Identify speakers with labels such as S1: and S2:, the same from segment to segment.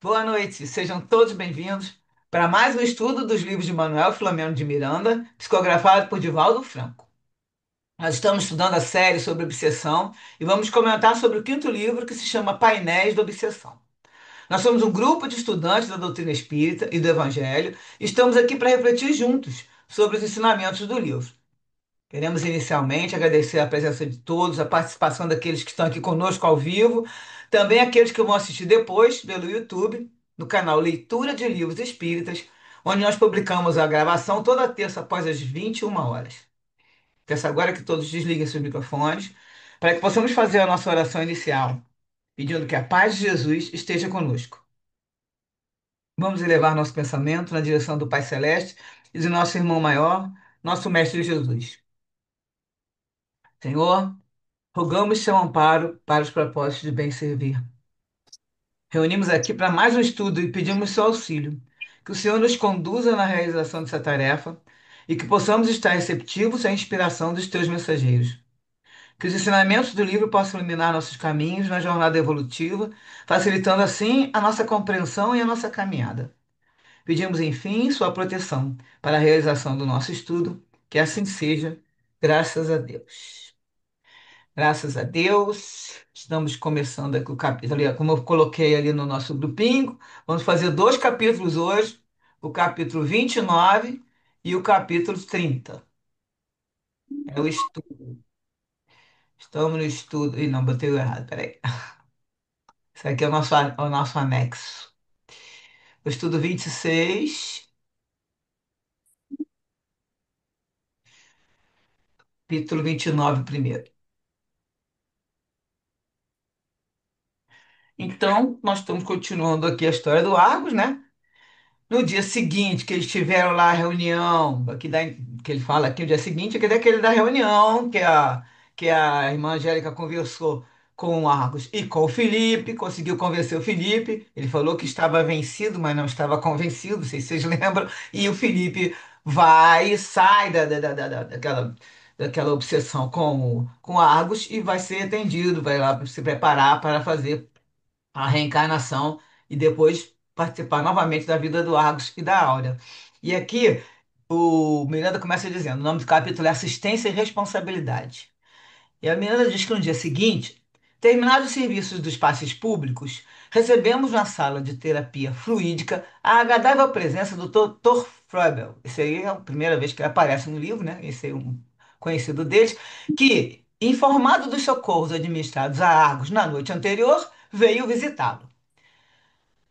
S1: Boa noite, sejam todos bem-vindos para mais um estudo dos livros de Manuel Filomeno de Miranda, psicografado por Divaldo Franco. Nós estamos estudando a série sobre obsessão e vamos comentar sobre o quinto livro que se chama Painéis da Obsessão. Nós somos um grupo de estudantes da doutrina espírita e do Evangelho e estamos aqui para refletir juntos sobre os ensinamentos do livro. Queremos inicialmente agradecer a presença de todos, a participação daqueles que estão aqui conosco ao vivo, também aqueles que vão assistir depois pelo YouTube, no canal Leitura de Livros Espíritas, onde nós publicamos a gravação toda terça após as 21 horas. Peço agora que todos desliguem seus microfones, para que possamos fazer a nossa oração inicial, pedindo que a paz de Jesus esteja conosco. Vamos elevar nosso pensamento na direção do Pai Celeste e do nosso irmão maior, nosso Mestre Jesus. Senhor, rogamos seu amparo para os propósitos de bem servir. Reunimos aqui para mais um estudo e pedimos seu auxílio. Que o Senhor nos conduza na realização dessa tarefa e que possamos estar receptivos à inspiração dos teus mensageiros. Que os ensinamentos do livro possam iluminar nossos caminhos na jornada evolutiva, facilitando assim a nossa compreensão e a nossa caminhada. Pedimos, enfim, sua proteção para a realização do nosso estudo. Que assim seja, graças a Deus. Graças a Deus, estamos começando aqui o capítulo, ali, como eu coloquei ali no nosso grupinho, vamos fazer dois capítulos hoje, o capítulo 29 e o capítulo 30. É o estudo. Estamos no estudo. Ih, não, botei o errado, peraí. Isso aqui é o nosso anexo. O estudo 26, capítulo 29 primeiro. Então, nós estamos continuando aqui a história do Argos, né? No dia seguinte que eles tiveram lá a reunião, que ele fala aqui, no dia seguinte, é que é daquele da reunião que a irmã Angélica conversou com o Argos e com o Felipe, conseguiu convencer o Felipe. Ele falou que estava vencido, mas não estava convencido, não sei se vocês lembram. E o Felipe vai, sai daquela obsessão com o Argos e vai ser atendido, vai lá se preparar para fazer a reencarnação e depois participar novamente da vida do Argos e da Áurea. E aqui o Miranda começa dizendo: o nome do capítulo é Assistência e Responsabilidade. E a Miranda diz que no dia seguinte, terminados os serviços dos passes públicos, recebemos na sala de terapia fluídica a agradável presença do Dr. Froebel. Esse aí é a primeira vez que ele aparece no livro, né? Esse é um conhecido deles, que, informado dos socorros administrados a Argos na noite anterior, veio visitá-lo.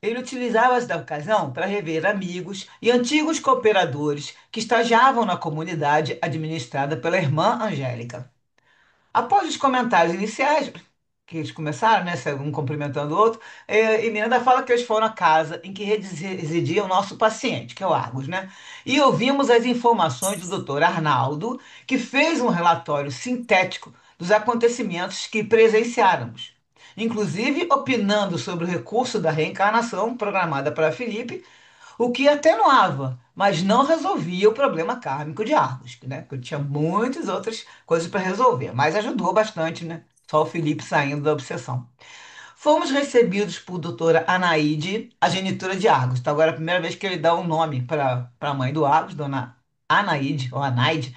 S1: Ele utilizava da ocasião para rever amigos e antigos cooperadores que estagiavam na comunidade administrada pela irmã Angélica. Após os comentários iniciais, que eles começaram, né, um cumprimentando o outro, e Miranda fala que eles foram à casa em que residia o nosso paciente, que é o Argos, né? E ouvimos as informações do Dr. Arnaldo, que fez um relatório sintético dos acontecimentos que presenciáramos, inclusive opinando sobre o recurso da reencarnação programada para Felipe, o que atenuava, mas não resolvia o problema kármico de Argos, né? Porque tinha muitas outras coisas para resolver, mas ajudou bastante, né? Só o Felipe saindo da obsessão. Fomos recebidos por doutora Anaíde, a genitora de Argos. Então, agora é a primeira vez que ele dá um nome para a mãe do Argos, dona Anaíde, ou Anaide,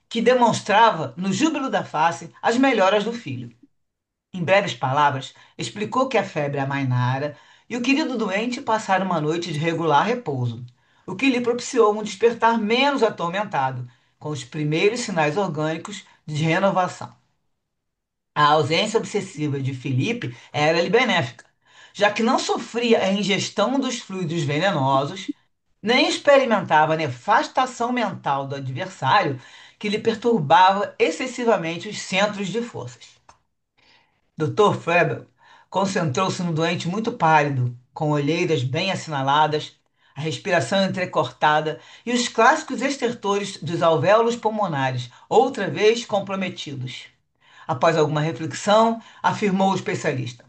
S1: que demonstrava, no júbilo da face, as melhoras do filho. Em breves palavras, explicou que a febre amainara e o querido doente passara uma noite de regular repouso, o que lhe propiciou um despertar menos atormentado, com os primeiros sinais orgânicos de renovação. A ausência obsessiva de Felipe era-lhe benéfica, já que não sofria a ingestão dos fluidos venenosos, nem experimentava a nefasta ação mental do adversário que lhe perturbava excessivamente os centros de forças. Dr. Frebel concentrou-se no doente muito pálido, com olheiras bem assinaladas, a respiração entrecortada e os clássicos estertores dos alvéolos pulmonares, outra vez comprometidos. Após alguma reflexão, afirmou o especialista: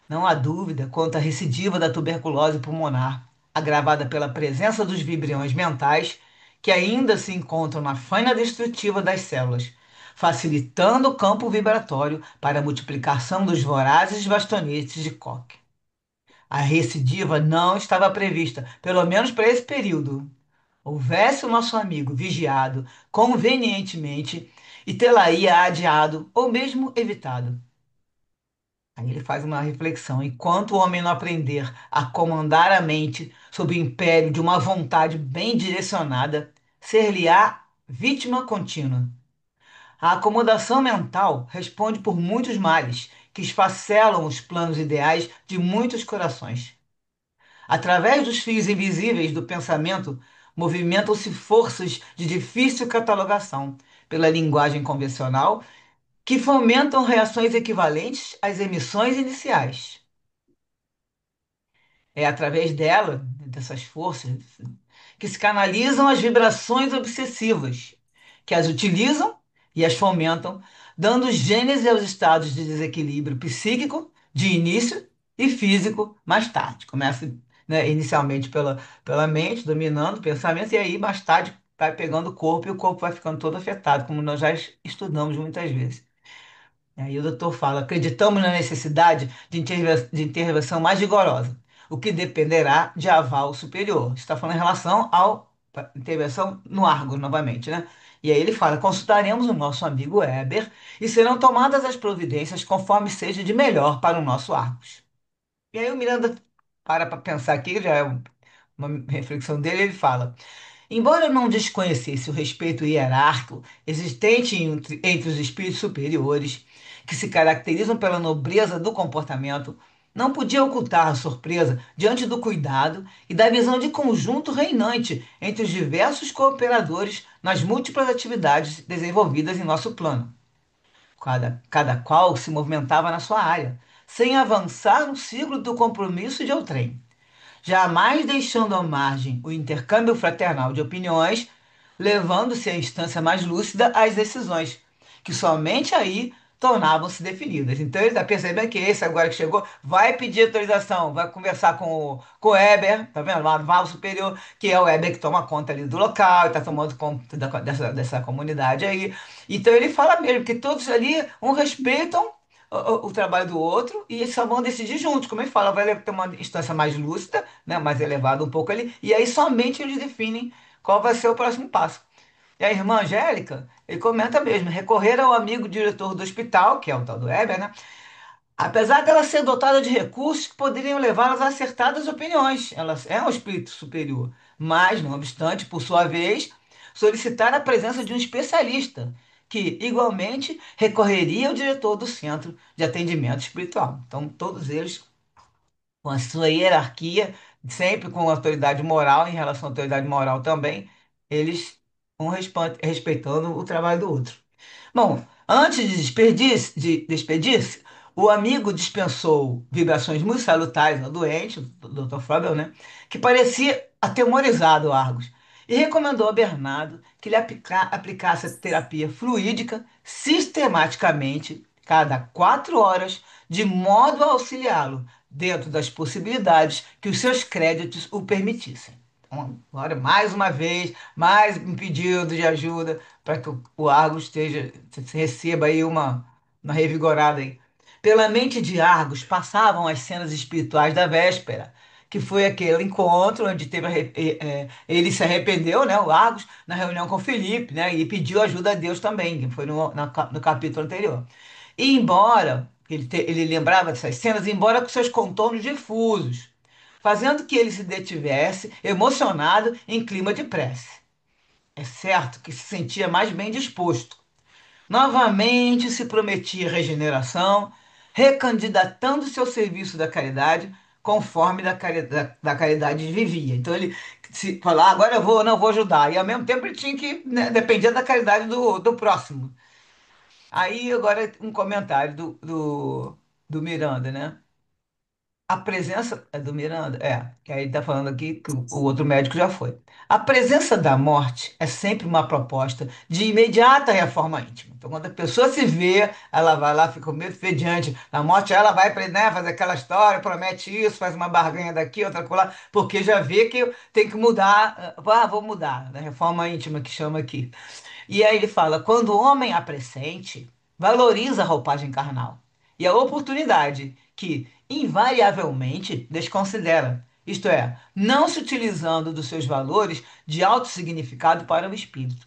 S1: não há dúvida quanto à recidiva da tuberculose pulmonar, agravada pela presença dos vibriões mentais que ainda se encontram na faina destrutiva das células, facilitando o campo vibratório para a multiplicação dos vorazes bastonetes de Koch. A recidiva não estava prevista, pelo menos para esse período. Houvesse o nosso amigo vigiado convenientemente e tê-la-ia adiado ou mesmo evitado. Aí ele faz uma reflexão. Enquanto o homem não aprender a comandar a mente sob o império de uma vontade bem direcionada, ser-lhe-á vítima contínua. A acomodação mental responde por muitos males que esfacelam os planos ideais de muitos corações. Através dos fios invisíveis do pensamento, movimentam-se forças de difícil catalogação pela linguagem convencional que fomentam reações equivalentes às emissões iniciais. É através dela, dessas forças, que se canalizam as vibrações obsessivas, que as utilizam e as fomentam, dando gênese aos estados de desequilíbrio psíquico de início e físico mais tarde. Começa, né, inicialmente pela mente, dominando o pensamento, e aí mais tarde vai pegando o corpo e o corpo vai ficando todo afetado, como nós já estudamos muitas vezes. E aí o doutor fala: acreditamos na necessidade de intervenção mais rigorosa, o que dependerá de aval superior. Está falando em relação à intervenção no árgão, novamente, né? E aí ele fala: consultaremos o nosso amigo Weber e serão tomadas as providências conforme seja de melhor para o nosso Argos. E aí o Miranda para pensar aqui, já é uma reflexão dele, ele fala. Embora eu não desconhecesse o respeito hierárquico existente entre os espíritos superiores, que se caracterizam pela nobreza do comportamento, não podia ocultar a surpresa diante do cuidado e da visão de conjunto reinante entre os diversos cooperadores nas múltiplas atividades desenvolvidas em nosso plano. Cada qual se movimentava na sua área, sem avançar no ciclo do compromisso de outrem, jamais deixando à margem o intercâmbio fraternal de opiniões, levando-se à instância mais lúcida às decisões, que somente aí tornavam-se definidas. Então ele está percebendo que esse agora que chegou vai pedir autorização, vai conversar com o Weber, tá vendo? Lá no Valo Superior, que é o Weber que toma conta ali do local, está tomando conta dessa comunidade aí. Então ele fala mesmo que todos ali um respeitam o trabalho do outro e eles só vão decidir juntos. Como ele fala, vai ter uma instância mais lúcida, né, mais elevada um pouco ali, e aí somente eles definem qual vai ser o próximo passo. E a irmã Angélica, ele comenta mesmo, recorrer ao amigo diretor do hospital, que é o tal do Weber, né? Apesar dela ser dotada de recursos que poderiam levá-las a acertadas opiniões, ela é um espírito superior, mas, não obstante, por sua vez, solicitar a presença de um especialista, que, igualmente, recorreria ao diretor do centro de atendimento espiritual. Então, todos eles, com a sua hierarquia, sempre com autoridade moral, em relação à autoridade moral também, eles vão respeitando o trabalho do outro. Bom, antes de despedir-se, o amigo dispensou vibrações muito salutares ao doente, o Dr. Frobel, né, que parecia atemorizado Argos, e recomendou a Bernardo que lhe aplicasse a terapia fluídica sistematicamente, cada 4 horas, de modo a auxiliá-lo dentro das possibilidades que os seus créditos o permitissem. Então, agora, mais uma vez, mais um pedido de ajuda para que o Argos receba aí uma revigorada aí. Pela mente de Argos passavam as cenas espirituais da véspera, que foi aquele encontro onde ele se arrependeu, né, o Argos, na reunião com Felipe, né, e pediu ajuda a Deus também, que foi no capítulo anterior. E embora ele lembrava dessas cenas, embora com seus contornos difusos, fazendo que ele se detivesse, emocionado, em clima de prece. É certo que se sentia mais bem disposto. Novamente se prometia regeneração, recandidatando-se ao serviço da caridade, conforme da caridade vivia. Então ele se falar, agora eu vou, não vou ajudar. E ao mesmo tempo ele tinha que, né, dependia da caridade do próximo. Aí agora um comentário do Miranda, né? A presença é do Miranda, que aí tá falando aqui que o outro médico já foi. A presença da morte é sempre uma proposta de imediata reforma íntima. Então, quando a pessoa se vê, ela vai lá, fica com medo, vê diante da morte, ela vai, né, fazer aquela história, promete isso, faz uma barganha daqui, outra colar, porque já vê que tem que mudar, vou mudar, né, reforma íntima que chama aqui. E aí ele fala: quando o homem a pressente, valoriza a roupagem carnal e a oportunidade que, invariavelmente desconsidera, isto é, não se utilizando dos seus valores de alto significado para o espírito.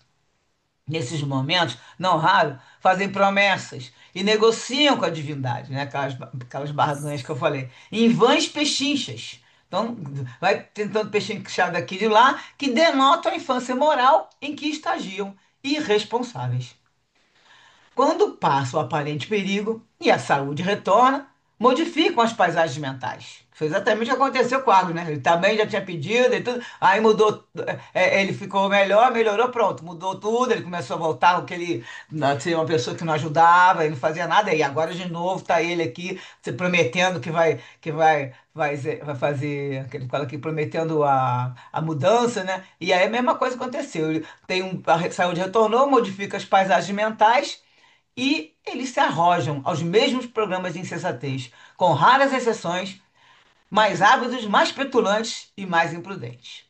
S1: Nesses momentos, não raro, fazem promessas e negociam com a divindade, né? Aquelas barganhas que eu falei, em vãs pechinchas. Então, vai tentando pechinchar daqui e de lá, que denotam a infância moral em que estagiam irresponsáveis. Quando passa o aparente perigo e a saúde retorna, modificam as paisagens mentais. Foi exatamente o que aconteceu com o Agro, né? Ele também já tinha pedido e tudo, aí mudou, ele ficou melhor, melhorou, pronto, mudou tudo, ele começou a voltar, o que ele ser uma pessoa que não ajudava, ele não fazia nada, e agora de novo está ele aqui se prometendo vai fazer, que ele fala aqui, prometendo a mudança, né? E aí a mesma coisa aconteceu. A saúde retornou, modifica as paisagens mentais e eles se arrojam aos mesmos programas de insensatez, com raras exceções, mais ávidos, mais petulantes e mais imprudentes.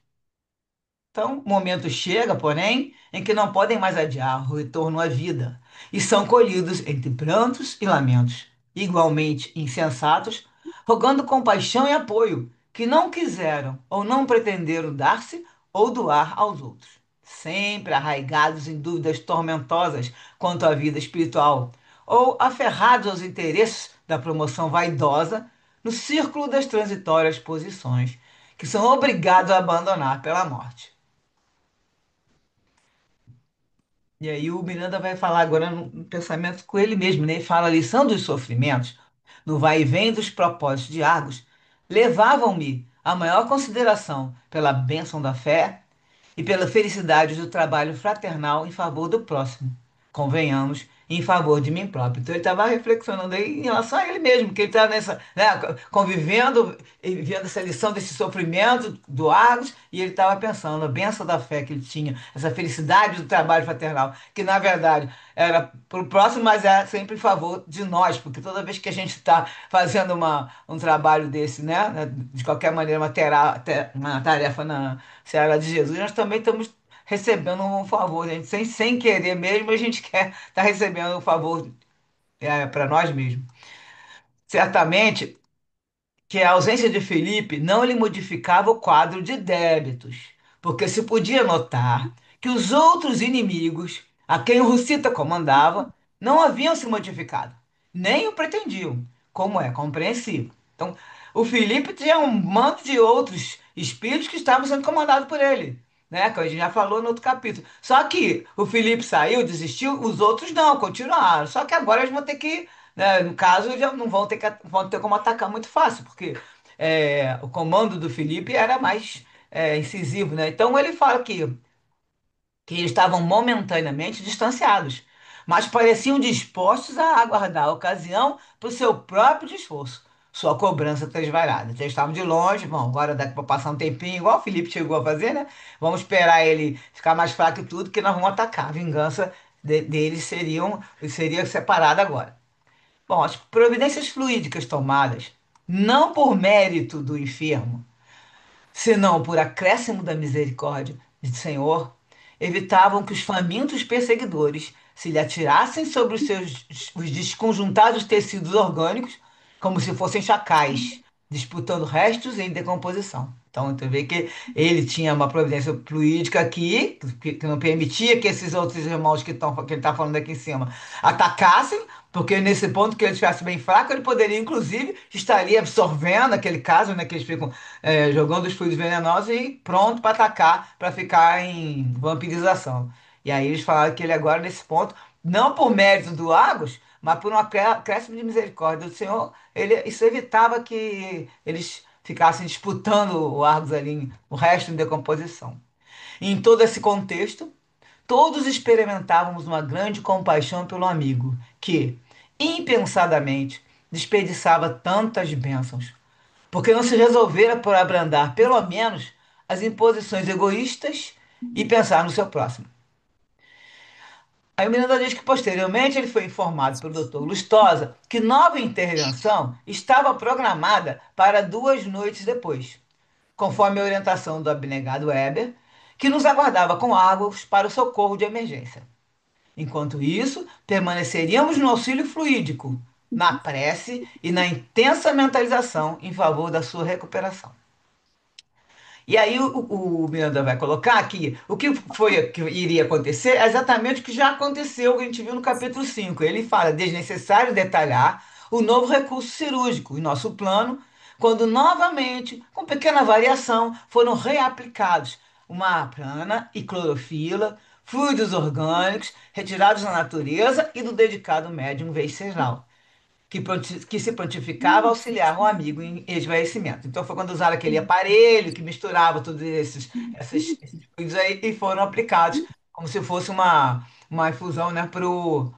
S1: Então, o momento chega, porém, em que não podem mais adiar o retorno à vida e são colhidos entre prantos e lamentos, igualmente insensatos, rogando compaixão e apoio que não quiseram ou não pretenderam dar-se ou doar aos outros, sempre arraigados em dúvidas tormentosas quanto à vida espiritual ou aferrados aos interesses da promoção vaidosa no círculo das transitórias posições que são obrigados a abandonar pela morte. E aí o Miranda vai falar agora no pensamento com ele mesmo, né? Ele fala a lição dos sofrimentos, no vai e vem dos propósitos de Argos, levavam-me à maior consideração pela bênção da fé e pela felicidade do trabalho fraternal em favor do próximo. Convenhamos, em favor de mim próprio. Então ele estava reflexionando aí em relação a ele mesmo, que ele está nessa, né, convivendo e vendo essa lição desse sofrimento do Argos, e ele estava pensando a benção da fé que ele tinha, essa felicidade do trabalho fraternal, que na verdade era para o próximo, mas é sempre em favor de nós, porque toda vez que a gente está fazendo um trabalho desse, né, de qualquer maneira, uma tarefa na seara de Jesus, nós também estamos recebendo um favor, gente. Sem querer mesmo, a gente quer estar recebendo um favor para nós mesmos. Certamente que a ausência de Felipe não lhe modificava o quadro de débitos, porque se podia notar que os outros inimigos, a quem o Russita comandava, não haviam se modificado, nem o pretendiam, como é compreensível. Então, o Felipe tinha um mando de outros espíritos que estavam sendo comandados por ele, né? Que a gente já falou no outro capítulo. Só que o Felipe saiu, desistiu, os outros não, continuaram. Só que agora eles vão ter que, né, no caso, já não vão ter como atacar muito fácil, porque o comando do Felipe era mais incisivo, né? Então ele fala que eles estavam momentaneamente distanciados, mas pareciam dispostos a aguardar a ocasião para o seu próprio esforço, sua cobrança transvarada. Então, eles estavam de longe, bom, agora daqui para passar um tempinho, igual o Felipe chegou a fazer, né? Vamos esperar ele ficar mais fraco e tudo, que nós vamos atacar. A vingança deles seria separada agora. Bom, as providências fluídicas tomadas, não por mérito do enfermo, senão por acréscimo da misericórdia do Senhor, evitavam que os famintos perseguidores se lhe atirassem sobre os desconjuntados tecidos orgânicos, como se fossem chacais, disputando restos em decomposição. Então, você vê que ele tinha uma providência fluídica aqui, que não permitia que esses outros irmãos que ele está falando aqui em cima atacassem, porque nesse ponto que ele estivesse bem fraco, ele poderia, inclusive, estaria absorvendo aquele caso, né, que eles ficam jogando os fluidos venenosos e pronto para atacar, para ficar em vampirização. E aí eles falaram que ele agora, nesse ponto, não por mérito do Argos, mas por um acréscimo de misericórdia do Senhor, isso evitava que eles ficassem disputando o Argos ali, o resto em decomposição. E em todo esse contexto, todos experimentávamos uma grande compaixão pelo amigo, que, impensadamente, desperdiçava tantas bênçãos, porque não se resolvera por abrandar, pelo menos, as imposições egoístas e pensar no seu próximo. Aí o Miranda diz que posteriormente ele foi informado pelo Dr. Lustosa que nova intervenção estava programada para 2 noites depois, conforme a orientação do abnegado Weber, que nos aguardava com águas para o socorro de emergência. Enquanto isso, permaneceríamos no auxílio fluídico, na prece e na intensa mentalização em favor da sua recuperação. E aí o Miranda vai colocar que o que foi que iria acontecer é exatamente o que já aconteceu, que a gente viu no capítulo 5. Ele fala: desnecessário detalhar o novo recurso cirúrgico em nosso plano, quando novamente, com pequena variação, foram reaplicados uma prana e clorofila, fluidos orgânicos retirados da natureza e do dedicado médium Venceslau que se prontificava a auxiliar um amigo em esvaecimento. Então foi quando usaram aquele aparelho que misturava todos esses fluidos aí e foram aplicados como se fosse uma infusão, né, pro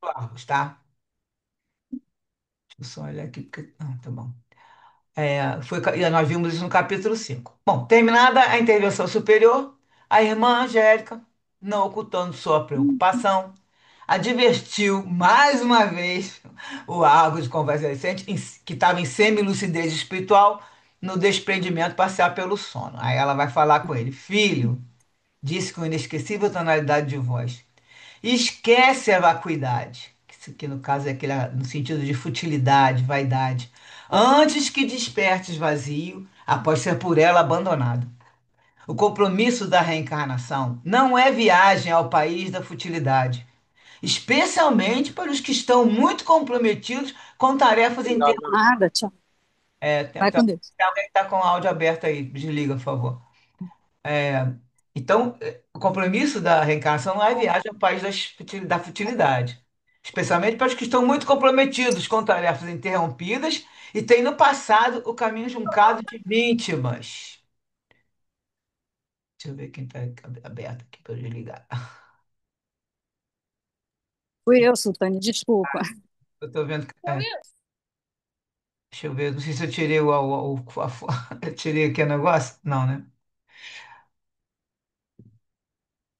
S1: Argos, tá? Deixa eu só olhar aqui, porque... Ah, tá bom. E nós vimos isso no capítulo 5. Bom, terminada a intervenção superior, a irmã Angélica, não ocultando sua preocupação, advertiu mais uma vez o Argos convalescente, que estava em semi-lucidez espiritual, no desprendimento parcial pelo sono. Aí ela vai falar com ele: Filho, disse com inesquecível tonalidade de voz, esquece a vacuidade, que no caso é aquele, no sentido de futilidade, vaidade, antes que despertes vazio, após ser por ela abandonado. O compromisso da reencarnação não é viagem ao país da futilidade, especialmente para os que estão muito comprometidos com tarefas internas.
S2: Nada, tchau. Vai com Deus.
S1: Tem alguém que está com o áudio aberto aí, desliga, por favor. Então, o compromisso da reencarnação não é viagem ao país da futilidade, especialmente para os que estão muito comprometidos com tarefas interrompidas e têm no passado o caminho juncado de vítimas. Deixa eu ver quem está aberto aqui para eu desligar.
S2: Fui eu, Sultane, desculpa.
S1: Eu estou vendo. Deixa eu ver, não sei se eu tirei eu tirei aqui o negócio. Não, né?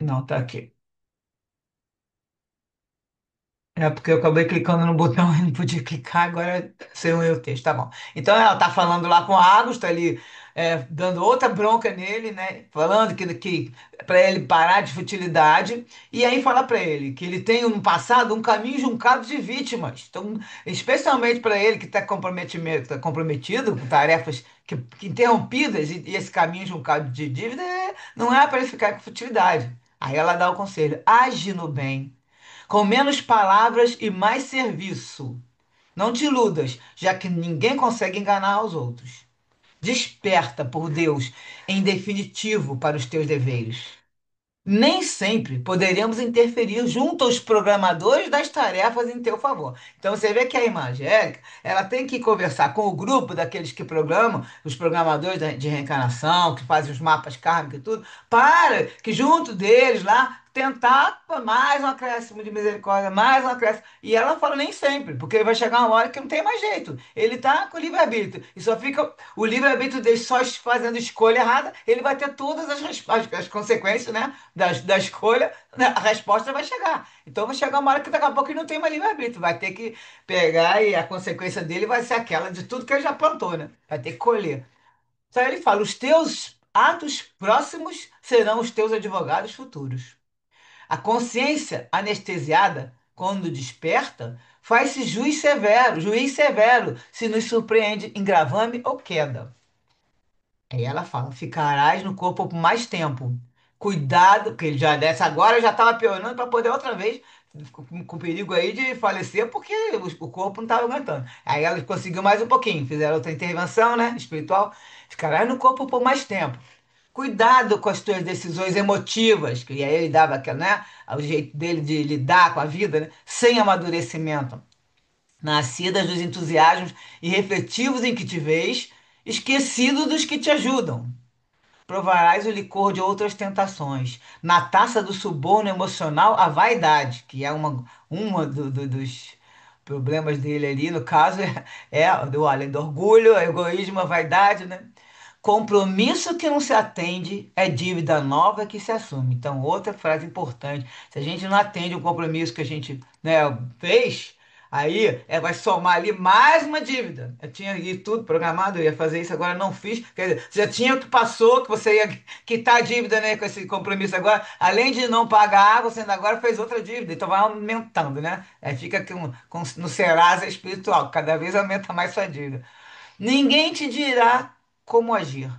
S1: Não, tá aqui. É porque eu acabei clicando no botão e não podia clicar, agora saiu o texto, tá bom. Então ela tá falando lá com o Agus, tá ali dando outra bronca nele, né? Falando que para ele parar de futilidade, e aí fala para ele que ele tem no passado um caminho juncado de vítimas. Então, especialmente para ele que está tá comprometido com tarefas que interrompidas, e esse caminho juncado de dívida não é para ele ficar com futilidade. Aí ela dá o conselho: age no bem com menos palavras e mais serviço. Não te iludas, já que ninguém consegue enganar os outros. Desperta por Deus em definitivo para os teus deveres. Nem sempre poderemos interferir junto aos programadores das tarefas em teu favor. Então você vê que a irmã Angélica, ela tem que conversar com o grupo daqueles que programam, os programadores de reencarnação, que fazem os mapas kármicos e tudo, para que junto deles lá tentar mais um acréscimo de misericórdia, mais um acréscimo. E ela fala nem sempre, porque vai chegar uma hora que não tem mais jeito. Ele está com o livre-arbítrio e só fica o livre-arbítrio dele só fazendo escolha errada, ele vai ter todas as consequências, né? Da escolha, né, a resposta vai chegar. Então vai chegar uma hora que daqui a pouco ele não tem mais livre-arbítrio, vai ter que pegar e a consequência dele vai ser aquela de tudo que ele já plantou, né? Vai ter que colher. Então ele fala: os teus atos próximos serão os teus advogados futuros. A consciência anestesiada, quando desperta, faz-se juiz severo, se nos surpreende em gravame ou queda. Aí ela fala: ficarás no corpo por mais tempo. Cuidado, porque ele já dessa agora já estava piorando para poder outra vez, com perigo aí de falecer, porque o corpo não estava aguentando. Aí ela conseguiu mais um pouquinho, fizeram outra intervenção, né, espiritual. Ficarás no corpo por mais tempo. Cuidado com as tuas decisões emotivas, que aí ele dava aquela, né, o jeito dele de lidar com a vida, né, sem amadurecimento, nascidas dos entusiasmos irrefletivos em que te vês, esquecido dos que te ajudam. Provarás o licor de outras tentações. Na taça do suborno emocional, a vaidade, que é dos problemas dele ali, no caso, além do orgulho, egoísmo, a vaidade, né? Compromisso que não se atende é dívida nova que se assume. Então, outra frase importante: se a gente não atende o compromisso que a gente, né, fez, Aí vai somar ali mais uma dívida. Eu tinha ali tudo programado, eu ia fazer isso, agora não fiz. Quer dizer, você já tinha o que passou, que você ia quitar a dívida, né, com esse compromisso agora. Além de não pagar água, você ainda agora fez outra dívida. Então vai aumentando, né? Aí fica no Serasa espiritual, cada vez aumenta mais sua dívida. Ninguém te dirá como agir.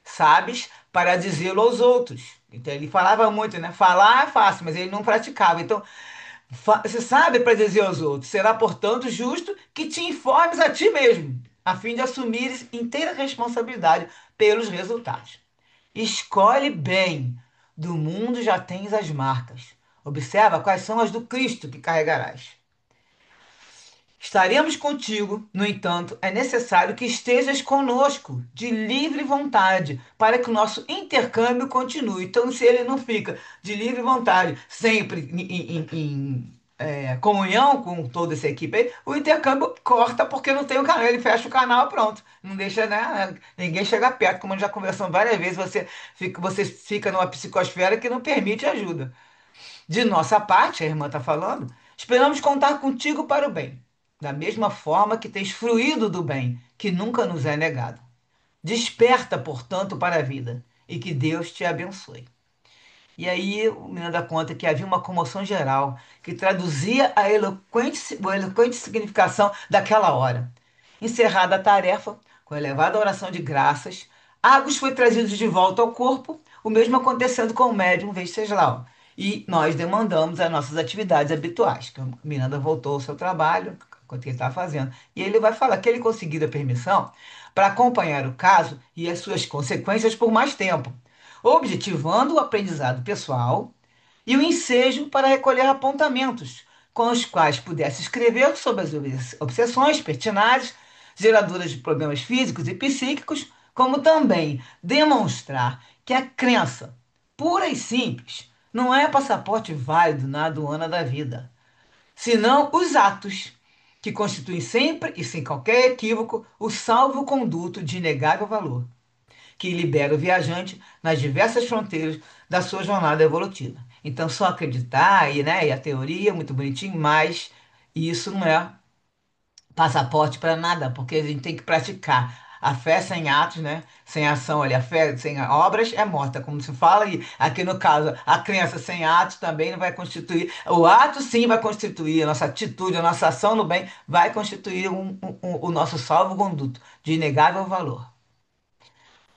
S1: Sabes para dizê-lo aos outros. Então ele falava muito, né? Falar é fácil, mas ele não praticava. Então, você sabe para dizer aos outros, será, portanto, justo que te informes a ti mesmo, a fim de assumires inteira responsabilidade pelos resultados. Escolhe bem, do mundo já tens as marcas. Observa quais são as do Cristo que carregarás. Estaremos contigo, no entanto, é necessário que estejas conosco, de livre vontade, para que o nosso intercâmbio continue. Então, se ele não fica de livre vontade, sempre em comunhão com toda essa equipe, aí, o intercâmbio corta porque não tem o canal. Ele fecha o canal, pronto. Não deixa, né, ninguém chegar perto. Como já conversamos várias vezes, você fica numa psicosfera que não permite ajuda. De nossa parte, a irmã está falando, esperamos contar contigo para o bem, da mesma forma que tens fruído do bem, que nunca nos é negado. Desperta, portanto, para a vida e que Deus te abençoe. E aí o menino dá conta que havia uma comoção geral que traduzia a eloquente significação daquela hora. Encerrada a tarefa, com a elevada oração de graças, Agus foi trazido de volta ao corpo, o mesmo acontecendo com o médium Venceslau. E nós demandamos as nossas atividades habituais, que o Miranda voltou ao seu trabalho, o que ele estava fazendo. E ele vai falar que ele conseguiu a permissão para acompanhar o caso e as suas consequências por mais tempo, objetivando o aprendizado pessoal e o ensejo para recolher apontamentos, com os quais pudesse escrever sobre as obsessões pertinazes, geradoras de problemas físicos e psíquicos, como também demonstrar que a crença, pura e simples, não é passaporte válido na aduana da vida, senão os atos, que constituem sempre e sem qualquer equívoco o salvo-conduto de inegável valor que libera o viajante nas diversas fronteiras da sua jornada evolutiva. Então, só acreditar e a teoria, muito bonitinho, mas isso não é passaporte para nada, porque a gente tem que praticar. A fé sem atos, né? Sem ação, ali, a fé sem obras é morta, como se fala, e aqui no caso, a crença sem atos também não vai constituir. O ato sim vai constituir, a nossa atitude, a nossa ação no bem vai constituir o nosso salvo-conduto de inegável valor.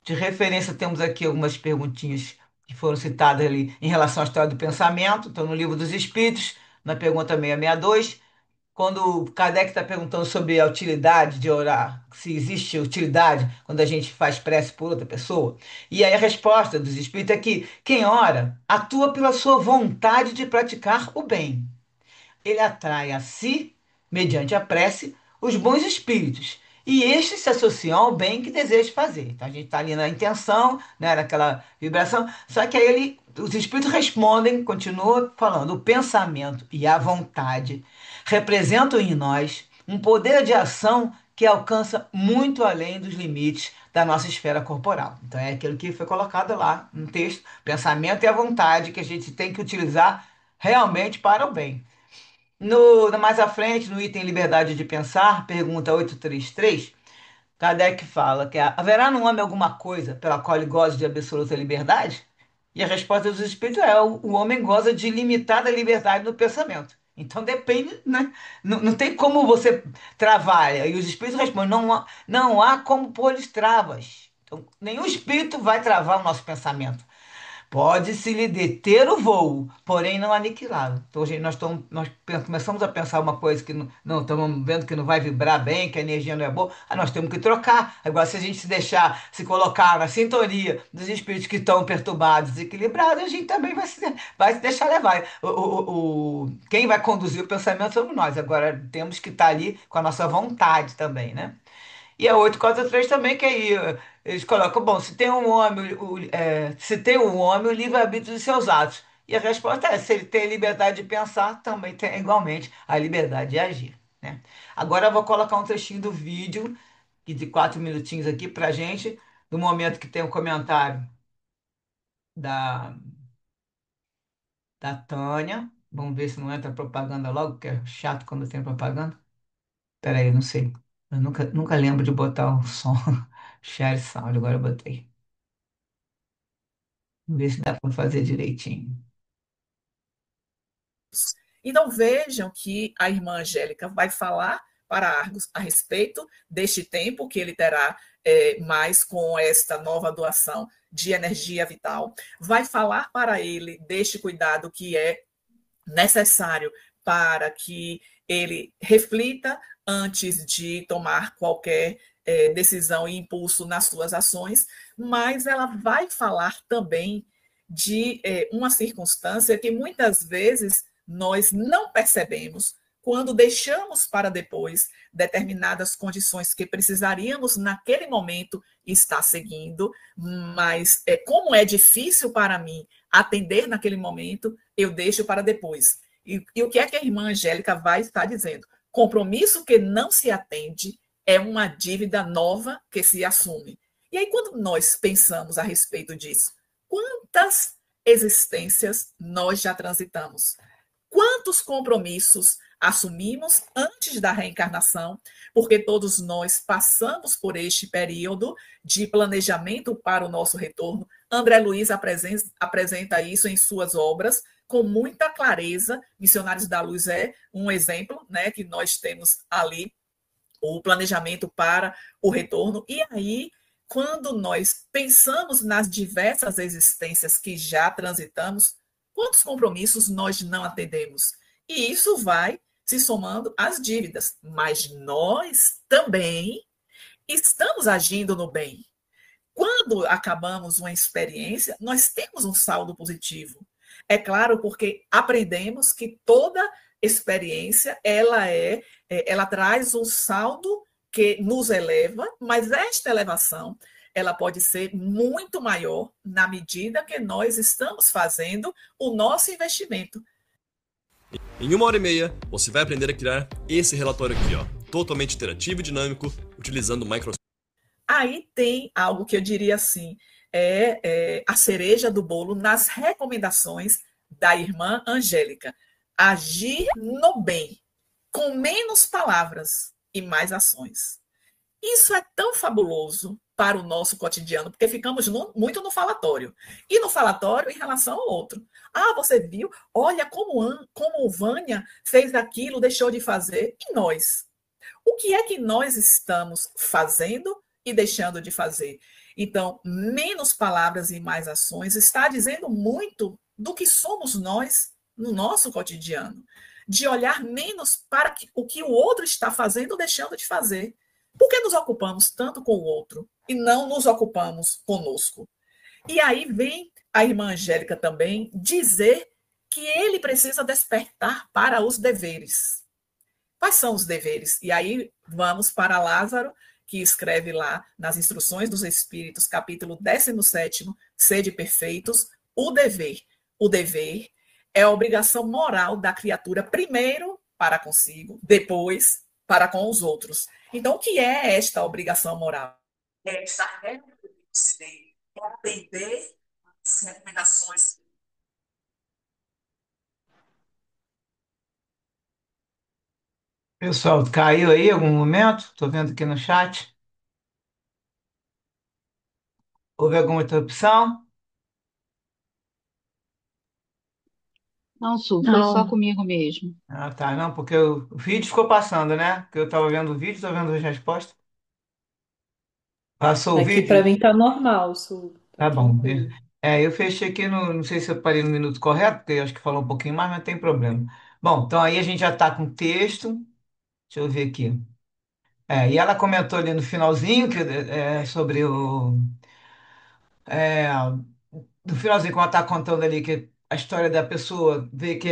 S1: De referência, temos aqui algumas perguntinhas que foram citadas ali em relação à história do pensamento. Então, no Livro dos Espíritos, na pergunta 662, quando o Kardec está perguntando sobre a utilidade de orar, se existe utilidade quando a gente faz prece por outra pessoa. E aí a resposta dos Espíritos é que quem ora atua pela sua vontade de praticar o bem. Ele atrai a si, mediante a prece, os bons espíritos. E estes se associam ao bem que deseja fazer. Então a gente está ali na intenção, né, naquela vibração, só que aí os espíritos respondem, continua falando, o pensamento e a vontade representam em nós um poder de ação que alcança muito além dos limites da nossa esfera corporal. Então é aquilo que foi colocado lá no texto, pensamento e a vontade que a gente tem que utilizar realmente para o bem. Mais à frente, no item Liberdade de Pensar, pergunta 833, Kardec fala que haverá no homem alguma coisa pela qual ele goze de absoluta liberdade? E a resposta dos espíritos é: o homem goza de limitada liberdade no pensamento. Então depende, né? Não tem como você travar. E os espíritos respondem: não há como pôr-lhes travas. Então, nenhum espírito vai travar o nosso pensamento. Pode-se lhe deter o voo, porém não aniquilá-lo. Então, gente, começamos a pensar uma coisa que não estamos vendo que não vai vibrar bem, que a energia não é boa. Nós temos que trocar. Agora, se a gente se deixar se colocar na sintonia dos espíritos que estão perturbados, desequilibrados, a gente também vai se deixar levar. Quem vai conduzir o pensamento somos nós. Agora, temos que estar ali com a nossa vontade também, né? E a 843 também, que aí eles colocam, bom, se tem um homem, o livre-arbítrio dos seus atos. E a resposta é, se ele tem a liberdade de pensar, também tem igualmente a liberdade de agir, né? Agora eu vou colocar um trechinho do vídeo, de 4 minutinhos aqui pra gente, do momento que tem um comentário da, da Tânia. Vamos ver se não entra propaganda logo, que é chato quando tem propaganda. Pera aí, não sei. Eu nunca lembro de botar o som. Share sound, agora eu botei. Vamos ver se dá para fazer direitinho.
S3: Então vejam que a irmã Angélica vai falar para Argos a respeito deste tempo que ele terá mais com esta nova doação de energia vital. Vai falar para ele deste cuidado que é necessário para que ele reflita antes de tomar qualquer decisão e impulso nas suas ações, mas ela vai falar também de uma circunstância que muitas vezes nós não percebemos quando deixamos para depois determinadas condições que precisaríamos naquele momento estar seguindo, mas como é difícil para mim atender naquele momento, eu deixo para depois. E o que é que a irmã Angélica vai estar dizendo? Compromisso que não se atende é uma dívida nova que se assume. E aí, quando nós pensamos a respeito disso, quantas existências nós já transitamos? Quantos compromissos assumimos antes da reencarnação? Porque todos nós passamos por este período de planejamento para o nosso retorno. André Luiz apresenta isso em suas obras com muita clareza. Missionários da Luz é um exemplo, né, que nós temos ali o planejamento para o retorno. E aí, quando nós pensamos nas diversas existências que já transitamos, quantos compromissos nós não atendemos? E isso vai se somando às dívidas, mas nós também estamos agindo no bem. Quando acabamos uma experiência, nós temos um saldo positivo. É claro, porque aprendemos que toda experiência ela traz um saldo que nos eleva, mas esta elevação ela pode ser muito maior na medida que nós estamos fazendo o nosso investimento.
S4: Em 1 hora e meia, você vai aprender a criar esse relatório aqui, ó, totalmente interativo e dinâmico, utilizando o Microsoft.
S3: Aí tem algo que eu diria assim, a cereja do bolo nas recomendações da irmã Angélica. Agir no bem, com menos palavras e mais ações. Isso é tão fabuloso para o nosso cotidiano, porque ficamos muito no falatório. E no falatório em relação ao outro. Ah, você viu? Olha como o Vânia fez aquilo, deixou de fazer. E nós? O que é que nós estamos fazendo e deixando de fazer? Então, menos palavras e mais ações está dizendo muito do que somos nós no nosso cotidiano. De olhar menos para o que o outro está fazendo ou deixando de fazer. Por que nos ocupamos tanto com o outro e não nos ocupamos conosco? E aí vem a irmã Angélica também dizer que ele precisa despertar para os deveres. Quais são os deveres? E aí vamos para Lázaro, que escreve lá nas Instruções dos Espíritos, capítulo 17º, Sede perfeitos, o dever. O dever é a obrigação moral da criatura, primeiro para consigo, depois para com os outros. Então, o que é esta obrigação moral? É estar é atender as recomendações.
S1: Pessoal, caiu aí em algum momento? Estou vendo aqui no chat. Houve alguma interrupção?
S2: Não, Su, foi só
S3: Não.
S2: comigo mesmo.
S1: Ah, tá. Não, porque o vídeo ficou passando, né? Porque eu estava vendo o vídeo, estou vendo as respostas. Passou o
S5: Aqui pra
S1: vídeo?
S5: mim tá normal, Su, tá
S1: Tá bom.
S5: tranquilo.
S1: Eu fechei aqui no. Não sei se eu parei no minuto correto, porque eu acho que falou um pouquinho mais, mas não tem problema. Bom, então aí a gente já está com o texto. Deixa eu ver aqui. E ela comentou ali no finalzinho sobre o. é, no finalzinho, quando ela está contando ali que a história da pessoa vê que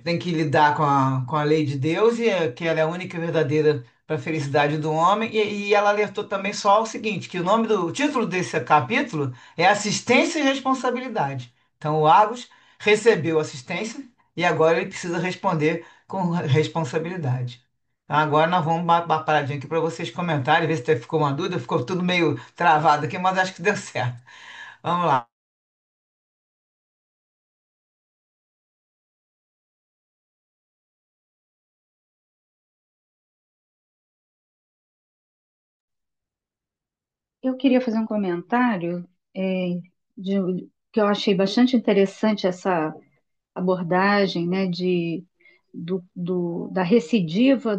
S1: tem que lidar com a lei de Deus e que ela é a única e verdadeira para a felicidade do homem. E ela alertou também só o seguinte, que o título desse capítulo é Assistência e Responsabilidade. Então, o Argos recebeu assistência e agora ele precisa responder com responsabilidade. Então, agora nós vamos uma paradinha aqui para vocês comentarem, ver se ficou uma dúvida, ficou tudo meio travado aqui, mas acho que deu certo. Vamos lá.
S2: eu queria fazer um comentário que eu achei bastante interessante essa abordagem, né, da recidiva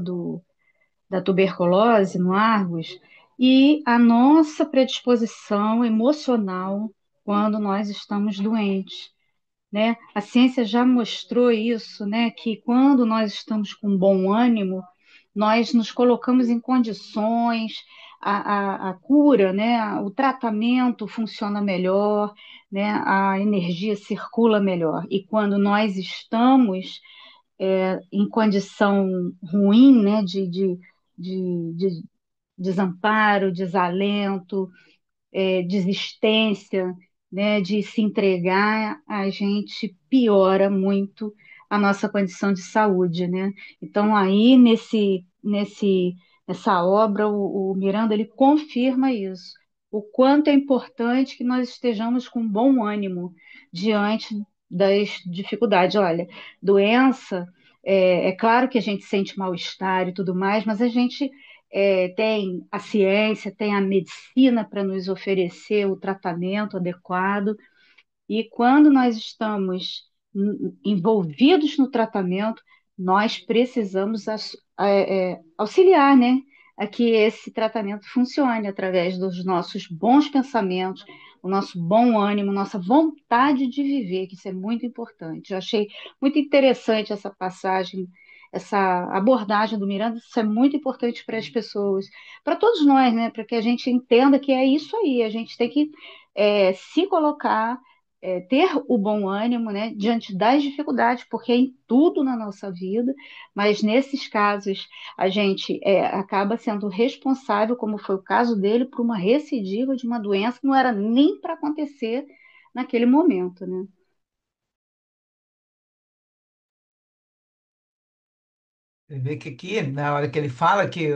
S2: da tuberculose no Argos e a nossa predisposição emocional quando nós estamos doentes, né? A ciência já mostrou isso, né? Que quando nós estamos com bom ânimo, nós nos colocamos em condições, a cura, né? O tratamento funciona melhor, né? A energia circula melhor. E quando nós estamos em condição ruim, né? De desamparo, desalento, desistência, né, de se entregar, a gente piora muito a nossa condição de saúde, né? Então aí nessa obra o Miranda ele confirma isso, o quanto é importante que nós estejamos com bom ânimo diante das dificuldades. Olha, doença é claro que a gente sente mal-estar e tudo mais, mas a gente tem a ciência, tem a medicina para nos oferecer o tratamento adequado, e quando nós estamos envolvidos no tratamento, nós precisamos auxiliar, né, a que esse tratamento funcione através dos nossos bons pensamentos, o nosso bom ânimo, nossa vontade de viver, que isso é muito importante. Eu achei muito interessante essa passagem, essa abordagem do Miranda, isso é muito importante para as pessoas, para todos nós, né, para que a gente entenda que é isso aí, a gente tem que se colocar ter o bom ânimo, né, diante das dificuldades, porque é em tudo na nossa vida, mas nesses casos a gente acaba sendo responsável, como foi o caso dele, por uma recidiva de uma doença que não era nem para acontecer naquele momento, né?
S1: Você vê que aqui, na hora que ele fala que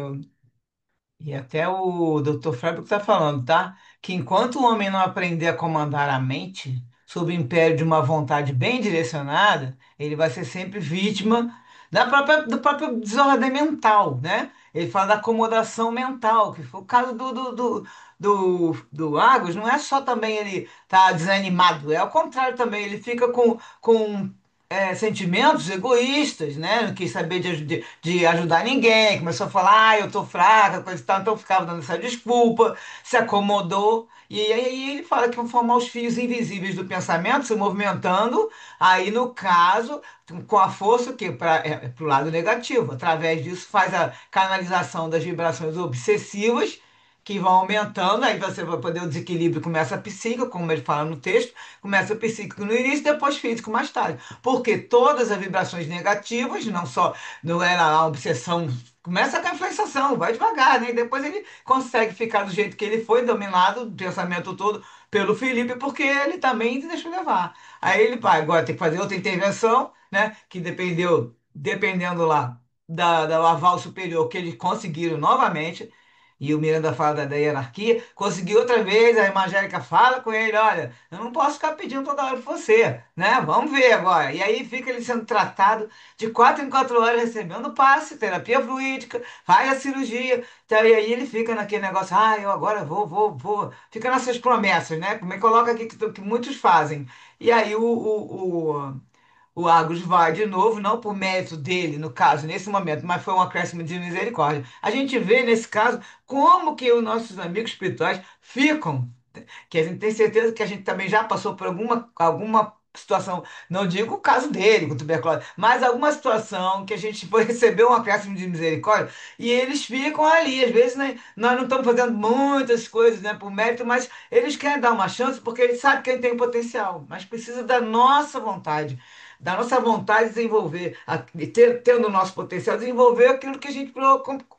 S1: e até o Dr. Freiberg está falando, tá? Que enquanto o homem não aprender a comandar a mente sob o império de uma vontade bem direcionada, ele vai ser sempre vítima do próprio desordem mental, né? Ele fala da acomodação mental, que foi o caso do Agus, não é só também ele tá desanimado, é ao contrário também, ele fica com sentimentos egoístas, né? Não quis saber de ajudar ninguém, começou a falar, eu tô fraca, coisa e tal, então ficava dando essa desculpa, se acomodou, e aí ele fala que vão formar os fios invisíveis do pensamento se movimentando, aí no caso, com a força o quê? Para o lado negativo, através disso faz a canalização das vibrações obsessivas, que vão aumentando, aí você vai poder, o desequilíbrio começa a psíquico, como ele fala no texto, começa o psíquico no início, depois físico mais tarde. Porque todas as vibrações negativas, não só, não era a obsessão, começa com a influenciação, vai devagar, né? E depois ele consegue ficar do jeito que ele foi, dominado, o pensamento todo pelo Felipe, porque ele também se deixou levar. Aí ele vai, agora tem que fazer outra intervenção, né? Que dependendo lá do aval superior que eles conseguiram novamente. E o Miranda fala da hierarquia, conseguiu outra vez, a irmã Angélica fala com ele, olha, eu não posso ficar pedindo toda hora pra você, né? Vamos ver agora. E aí fica ele sendo tratado de 4 em 4 horas, recebendo passe, terapia fluídica, faz a cirurgia. Então, e aí ele fica naquele negócio, eu agora vou. Fica nessas promessas, né? Como é que coloca aqui que muitos fazem. E aí o Agus vai de novo, não por mérito dele, no caso, nesse momento, mas foi um acréscimo de misericórdia. A gente vê, nesse caso, como que os nossos amigos espirituais ficam, que a gente tem certeza que a gente também já passou por alguma situação, não digo o caso dele com tuberculose, mas alguma situação que a gente foi receber um acréscimo de misericórdia e eles ficam ali. Às vezes, né, nós não estamos fazendo muitas coisas, né, por mérito, mas eles querem dar uma chance porque eles sabem que ele tem potencial, mas precisa da nossa vontade de desenvolver, tendo o nosso potencial, desenvolver aquilo que a gente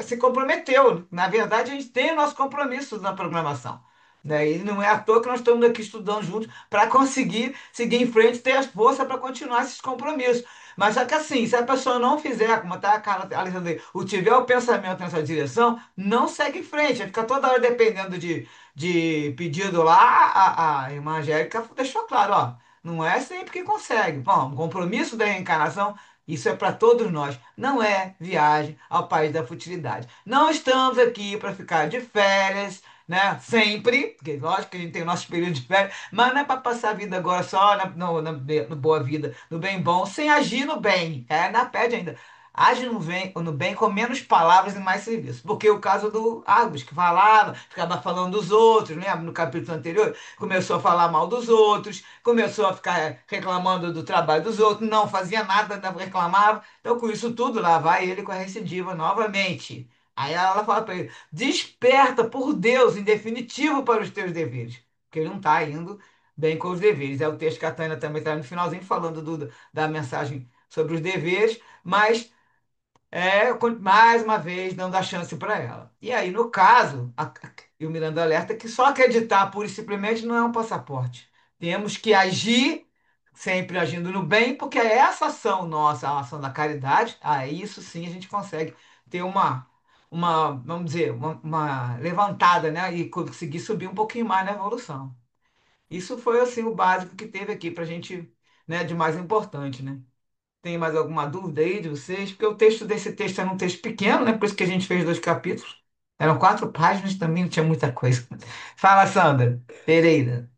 S1: se comprometeu. Na verdade, a gente tem o nosso compromisso na programação. Né? E não é à toa que nós estamos aqui estudando juntos para conseguir seguir em frente e ter as forças para continuar esses compromissos. Mas só que assim, se a pessoa não fizer, como está a Carla Alexandre, ou tiver o pensamento nessa direção, não segue em frente, vai ficar toda hora dependendo de pedido lá. A irmã Angélica deixou claro, ó, não é sempre que consegue. Bom, o compromisso da reencarnação, isso é para todos nós. Não é viagem ao país da futilidade. Não estamos aqui para ficar de férias, né? Sempre, porque lógico que a gente tem o nosso período de férias, mas não é para passar a vida agora só no boa vida, no bem bom, sem agir no bem. É, ainda pede ainda. Age no bem com menos palavras e mais serviço. Porque o caso do Argos, que falava, ficava falando dos outros, lembra? No capítulo anterior, começou a falar mal dos outros, começou a ficar reclamando do trabalho dos outros, não fazia nada, não reclamava. Então, com isso tudo, lá vai ele com a recidiva novamente. Aí ela fala para ele: desperta por Deus, em definitivo, para os teus deveres. Porque ele não está indo bem com os deveres. É o texto que a Tânia também está no finalzinho falando da mensagem sobre os deveres, mas mais uma vez dando a chance para ela. E aí, no caso, e o Miranda alerta que só acreditar pura e simplesmente não é um passaporte. Temos que agir, sempre agindo no bem, porque é essa ação nossa, a ação da caridade, aí isso sim a gente consegue ter vamos dizer, uma levantada, né? E conseguir subir um pouquinho mais na evolução. Isso foi assim o básico que teve aqui para a gente, né, de mais importante, né? Tem mais alguma dúvida aí de vocês? Porque o texto desse texto era um texto pequeno, né? Por isso que a gente fez 2 capítulos. Eram 4 páginas, também não tinha muita coisa. Fala, Sandra Pereira.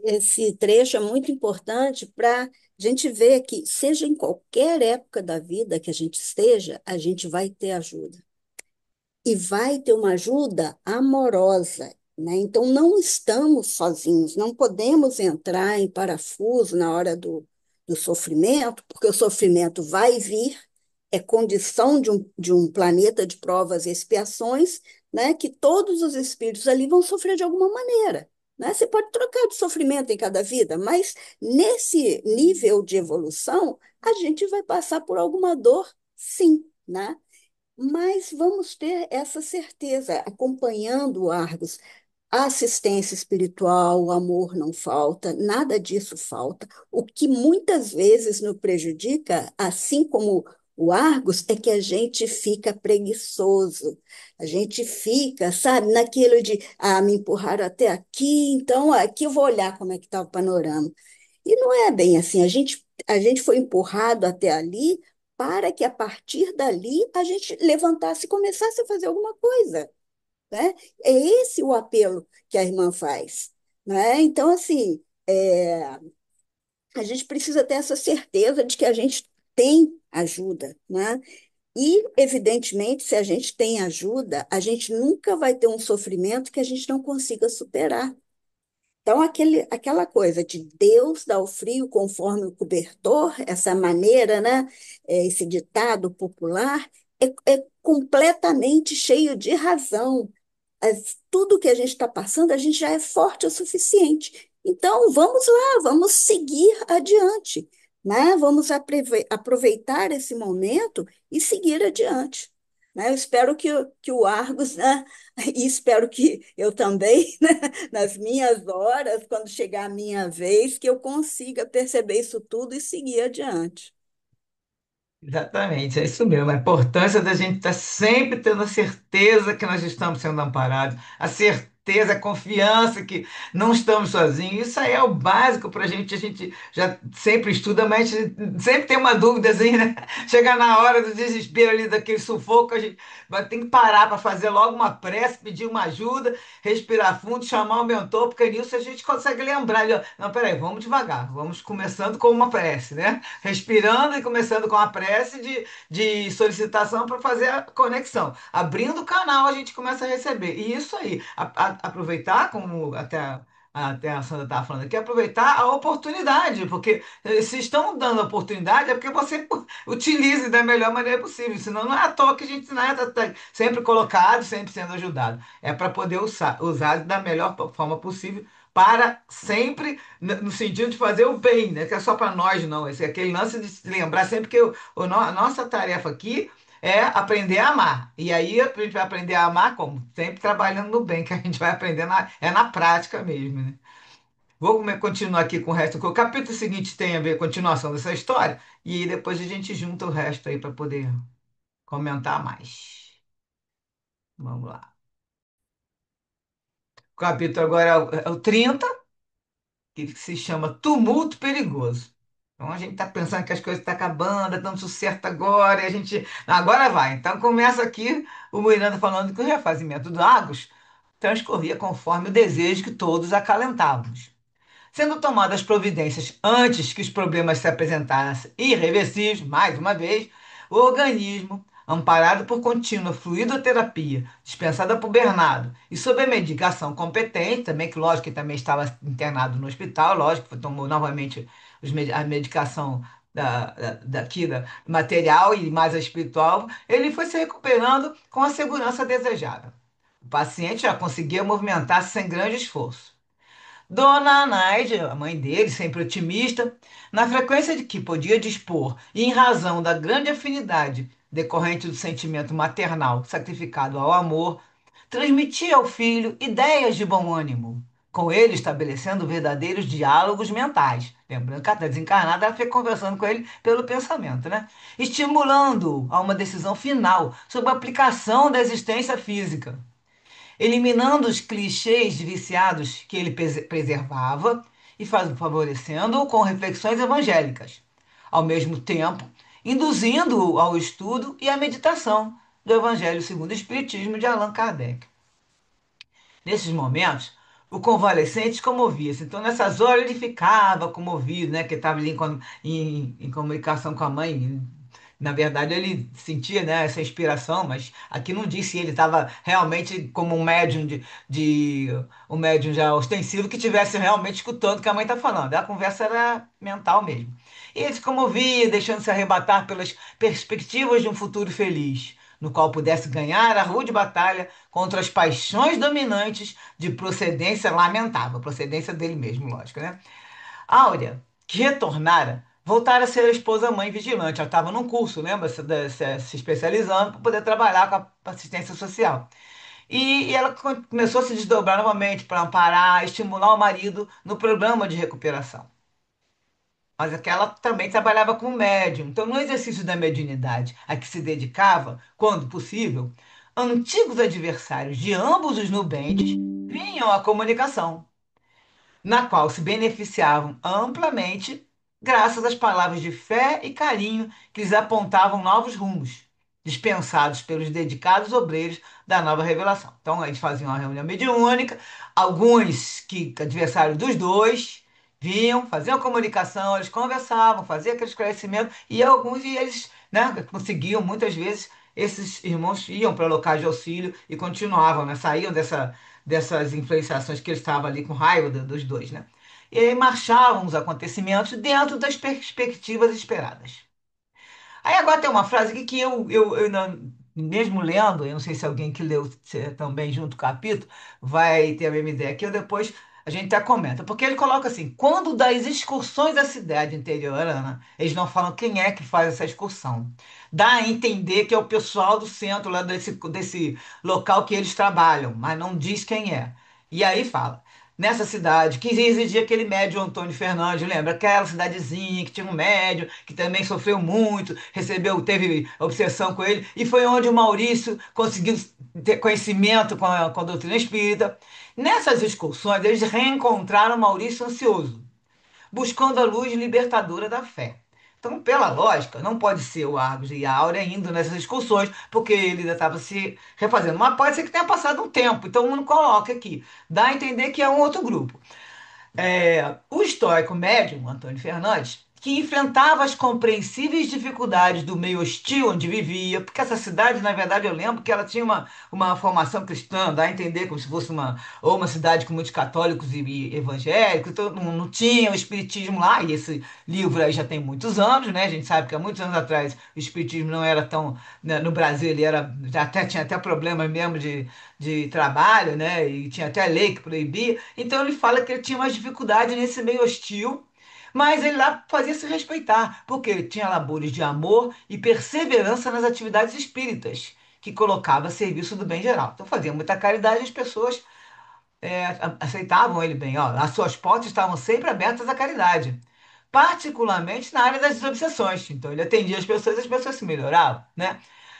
S6: Esse trecho é muito importante para a gente ver que, seja em qualquer época da vida que a gente esteja, a gente vai ter ajuda e vai ter uma ajuda amorosa, né? Então, não estamos sozinhos, não podemos entrar em parafuso na hora do sofrimento, porque o sofrimento vai vir, é condição de um planeta de provas e expiações, né? Que todos os espíritos ali vão sofrer de alguma maneira. Né? Você pode trocar de sofrimento em cada vida, mas nesse nível de evolução, a gente vai passar por alguma dor, sim, né? Mas vamos ter essa certeza, acompanhando o Argos. A assistência espiritual, o amor não falta, nada disso falta. O que muitas vezes nos prejudica, assim como o Argos, é que a gente fica preguiçoso. A gente fica, sabe, naquilo de, me empurraram até aqui, então aqui eu vou olhar como é que está o panorama. E não é bem assim. A gente foi empurrado até ali para que a partir dali a gente levantasse e começasse a fazer alguma coisa, né? É esse o apelo que a irmã faz, né? Então, assim, a gente precisa ter essa certeza de que a gente tem ajuda, né? E, evidentemente, se a gente tem ajuda, a gente nunca vai ter um sofrimento que a gente não consiga superar. Então, aquela coisa de Deus dá o frio conforme o cobertor, essa maneira, né, esse ditado popular, é completamente cheio de razão. Tudo que a gente está passando, a gente já é forte o suficiente. Então, vamos lá, vamos seguir adiante, né? Vamos aproveitar esse momento e seguir adiante. Né? Eu espero que o Argos, né? E espero que eu também, né? Nas minhas horas, quando chegar a minha vez, que eu consiga perceber isso tudo e seguir adiante.
S1: Exatamente, é isso mesmo. A importância da gente estar sempre tendo a certeza que nós estamos sendo amparados, a certeza, a confiança que não estamos sozinhos. Isso aí é o básico para a gente. A gente já sempre estuda, mas a gente sempre tem uma dúvidazinha, né? Chega na hora do desespero ali, daquele sufoco, a gente vai ter que parar para fazer logo uma prece, pedir uma ajuda, respirar fundo, chamar o mentor, porque nisso a gente consegue lembrar. Ali, ó, não, peraí, vamos devagar, vamos começando com uma prece, né? Respirando e começando com a prece de solicitação para fazer a conexão. Abrindo o canal, a gente começa a receber. E isso aí, aproveitar, como até a Sandra estava falando aqui, aproveitar a oportunidade, porque se estão dando oportunidade é porque você utilize da melhor maneira possível, senão não é à toa que a gente está sempre colocado, sempre sendo ajudado. É para poder usar da melhor forma possível para sempre no sentido de fazer o bem, né? Que é só para nós, não. Esse é aquele lance de se lembrar sempre que a nossa tarefa aqui é aprender a amar. E aí a gente vai aprender a amar como? Sempre trabalhando no bem, que a gente vai aprender na prática mesmo, né? Vou continuar aqui com o resto. O capítulo seguinte tem a ver com a continuação dessa história, e aí depois a gente junta o resto aí para poder comentar mais. Vamos lá. O capítulo agora é o 30, que se chama Tumulto Perigoso. Então a gente está pensando que as coisas estão acabando, está dando certo agora, e a gente. Agora vai. Então começa aqui o Miranda falando que o refazimento do Argos transcorria conforme o desejo que todos acalentávamos. Sendo tomadas providências antes que os problemas se apresentassem irreversíveis, mais uma vez, o organismo, amparado por contínua fluidoterapia, dispensada por Bernardo, e sob a medicação competente, também que lógico que também estava internado no hospital, lógico, que tomou novamente a medicação material e mais a espiritual, ele foi se recuperando com a segurança desejada. O paciente já conseguia movimentar-se sem grande esforço. Dona Anaide, a mãe dele, sempre otimista, na frequência de que podia dispor e em razão da grande afinidade decorrente do sentimento maternal sacrificado ao amor, transmitia ao filho ideias de bom ânimo, com ele estabelecendo verdadeiros diálogos mentais. Lembrando que a desencarnada ela foi conversando com ele pelo pensamento, né? Estimulando-o a uma decisão final sobre a aplicação da existência física, eliminando os clichês viciados que ele preservava e favorecendo-o com reflexões evangélicas, ao mesmo tempo induzindo-o ao estudo e à meditação do Evangelho segundo o Espiritismo de Allan Kardec. Nesses momentos, o convalescente comovia-se. Então, nessas horas, ele ficava comovido, né? Que estava ali em comunicação com a mãe. Na verdade, ele sentia, né, essa inspiração, mas aqui não disse se ele estava realmente como um médium um médium já ostensivo que tivesse realmente escutando o que a mãe está falando. A conversa era mental mesmo. E ele se comovia, deixando-se arrebatar pelas perspectivas de um futuro feliz, no qual pudesse ganhar a rude batalha contra as paixões dominantes de procedência lamentável, procedência dele mesmo, lógico, né? Áurea, que retornara, voltara a ser a esposa-mãe vigilante. Ela estava num curso, lembra? Se especializando para poder trabalhar com a assistência social. E ela começou a se desdobrar novamente para amparar, estimular o marido no programa de recuperação. Mas aquela também trabalhava como médium. Então, no exercício da mediunidade a que se dedicava, quando possível, antigos adversários de ambos os nubentes vinham à comunicação, na qual se beneficiavam amplamente, graças às palavras de fé e carinho que lhes apontavam novos rumos, dispensados pelos dedicados obreiros da nova revelação. Então, eles faziam uma reunião mediúnica, alguns que adversários dos dois vinham, faziam a comunicação, eles conversavam, faziam aquele esclarecimento, e alguns e eles, né, conseguiam, muitas vezes, esses irmãos iam para locais de auxílio e continuavam, né, saíam dessas influenciações que ele estava ali com raiva dos dois, né? E aí marchavam os acontecimentos dentro das perspectivas esperadas. Aí agora tem uma frase aqui que mesmo lendo, eu não sei se alguém que leu também junto com o capítulo vai ter a mesma ideia que eu, depois a gente até comenta, porque ele coloca assim, quando das excursões da cidade interiorana, eles não falam quem é que faz essa excursão. Dá a entender que é o pessoal do centro, lá desse local que eles trabalham, mas não diz quem é. E aí fala, nessa cidade, que residia aquele médium Antônio Fernandes, lembra? Aquela cidadezinha que tinha um médium que também sofreu muito, teve obsessão com ele, e foi onde o Maurício conseguiu ter conhecimento com a doutrina espírita. Nessas excursões, eles reencontraram Maurício ansioso, buscando a luz libertadora da fé. Então, pela lógica, não pode ser o Argos e a Áurea indo nessas excursões, porque ele ainda estava se refazendo. Mas pode ser que tenha passado um tempo, então não coloca aqui. Dá a entender que é um outro grupo. O estoico médium, Antônio Fernandes, que enfrentava as compreensíveis dificuldades do meio hostil onde vivia, porque essa cidade, na verdade, eu lembro que ela tinha uma formação cristã, dá a entender como se fosse ou uma cidade com muitos católicos e evangélicos, então não tinha o espiritismo lá, e esse livro aí já tem muitos anos, né? A gente sabe que há muitos anos atrás o espiritismo não era tão, né, no Brasil ele era, tinha até problemas mesmo de trabalho, né? E tinha até lei que proibia. Então ele fala que ele tinha mais dificuldade nesse meio hostil, mas ele lá fazia se respeitar, porque ele tinha labores de amor e perseverança nas atividades espíritas, que colocava a serviço do bem geral. Então fazia muita caridade e as pessoas aceitavam ele bem. Ó, as suas portas estavam sempre abertas à caridade, particularmente na área das desobsessões. Então ele atendia as pessoas se melhoravam, né?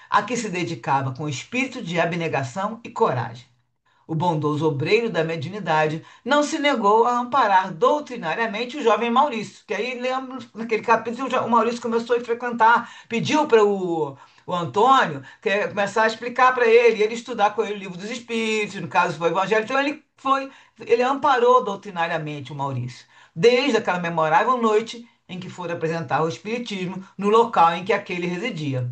S1: A que se dedicava com espírito de abnegação e coragem. o bondoso obreiro da mediunidade, não se negou a amparar doutrinariamente o jovem Maurício. Que aí, lembro, naquele capítulo, o Maurício começou a frequentar, pediu para o Antônio começar a explicar para ele, ele estudar com ele o livro dos Espíritos, no caso foi o Evangelho. Então ele amparou doutrinariamente o Maurício, desde aquela memorável noite em que for apresentar o Espiritismo no local em que aquele residia.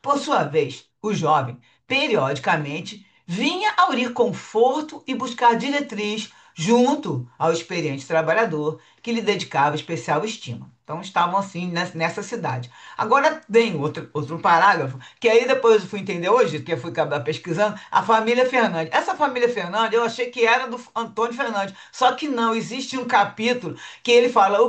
S1: Por sua vez, o jovem, periodicamente, vinha aurir conforto e buscar diretriz junto ao experiente trabalhador que lhe dedicava especial estima. Então estavam assim nessa cidade. Agora vem outro parágrafo, que aí depois eu fui entender hoje, que eu fui acabar pesquisando, a família Fernandes. Essa família Fernandes eu achei que era do Antônio Fernandes, só que não, existe um capítulo que ele fala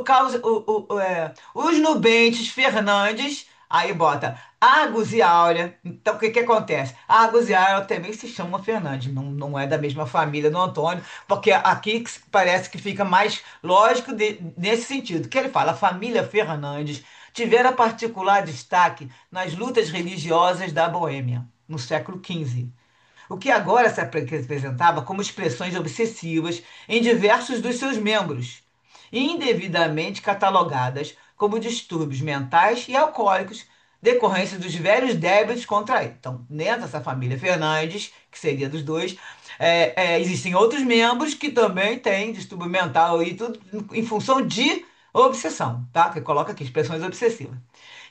S1: os Nubentes Fernandes, aí bota Argos e Áurea. Então, o que que acontece? Argos e Áurea também se chama Fernandes, não é da mesma família do Antônio, porque aqui parece que fica mais lógico nesse sentido, que ele fala, a família Fernandes tivera particular destaque nas lutas religiosas da Boêmia, no século XV, o que agora se apresentava como expressões obsessivas em diversos dos seus membros, indevidamente catalogadas como distúrbios mentais e alcoólicos, decorrência dos velhos débitos contraídos. Então, dentro dessa família Fernandes, que seria dos dois, existem outros membros que também têm distúrbio mental e tudo em função de obsessão, tá? Que coloca aqui expressões obsessivas.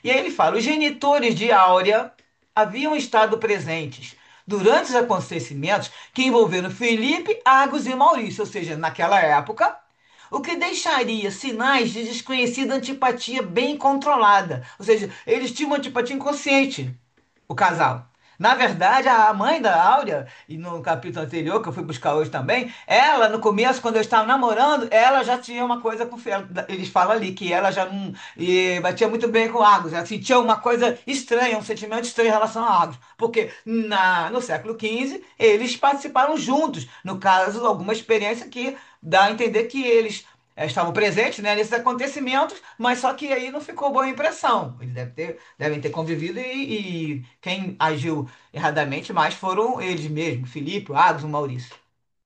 S1: E aí ele fala: os genitores de Áurea haviam estado presentes durante os acontecimentos que envolveram Felipe, Argos e Maurício, ou seja, naquela época, o que deixaria sinais de desconhecida antipatia bem controlada. Ou seja, eles tinham uma antipatia inconsciente, o casal. Na verdade, a mãe da Áurea, e no capítulo anterior, que eu fui buscar hoje também, ela, no começo, quando eu estava namorando, ela já tinha uma coisa com o eles falam ali que ela já não batia muito bem com Argos. Ela sentia uma coisa estranha, um sentimento estranho em relação a Argos. Porque no século XV, eles participaram juntos. No caso, alguma experiência que dá a entender que eles estavam presentes, né, nesses acontecimentos, mas só que aí não ficou boa impressão. Eles devem ter convivido e quem agiu erradamente mais foram eles mesmos, Felipe, o Agos, o Maurício.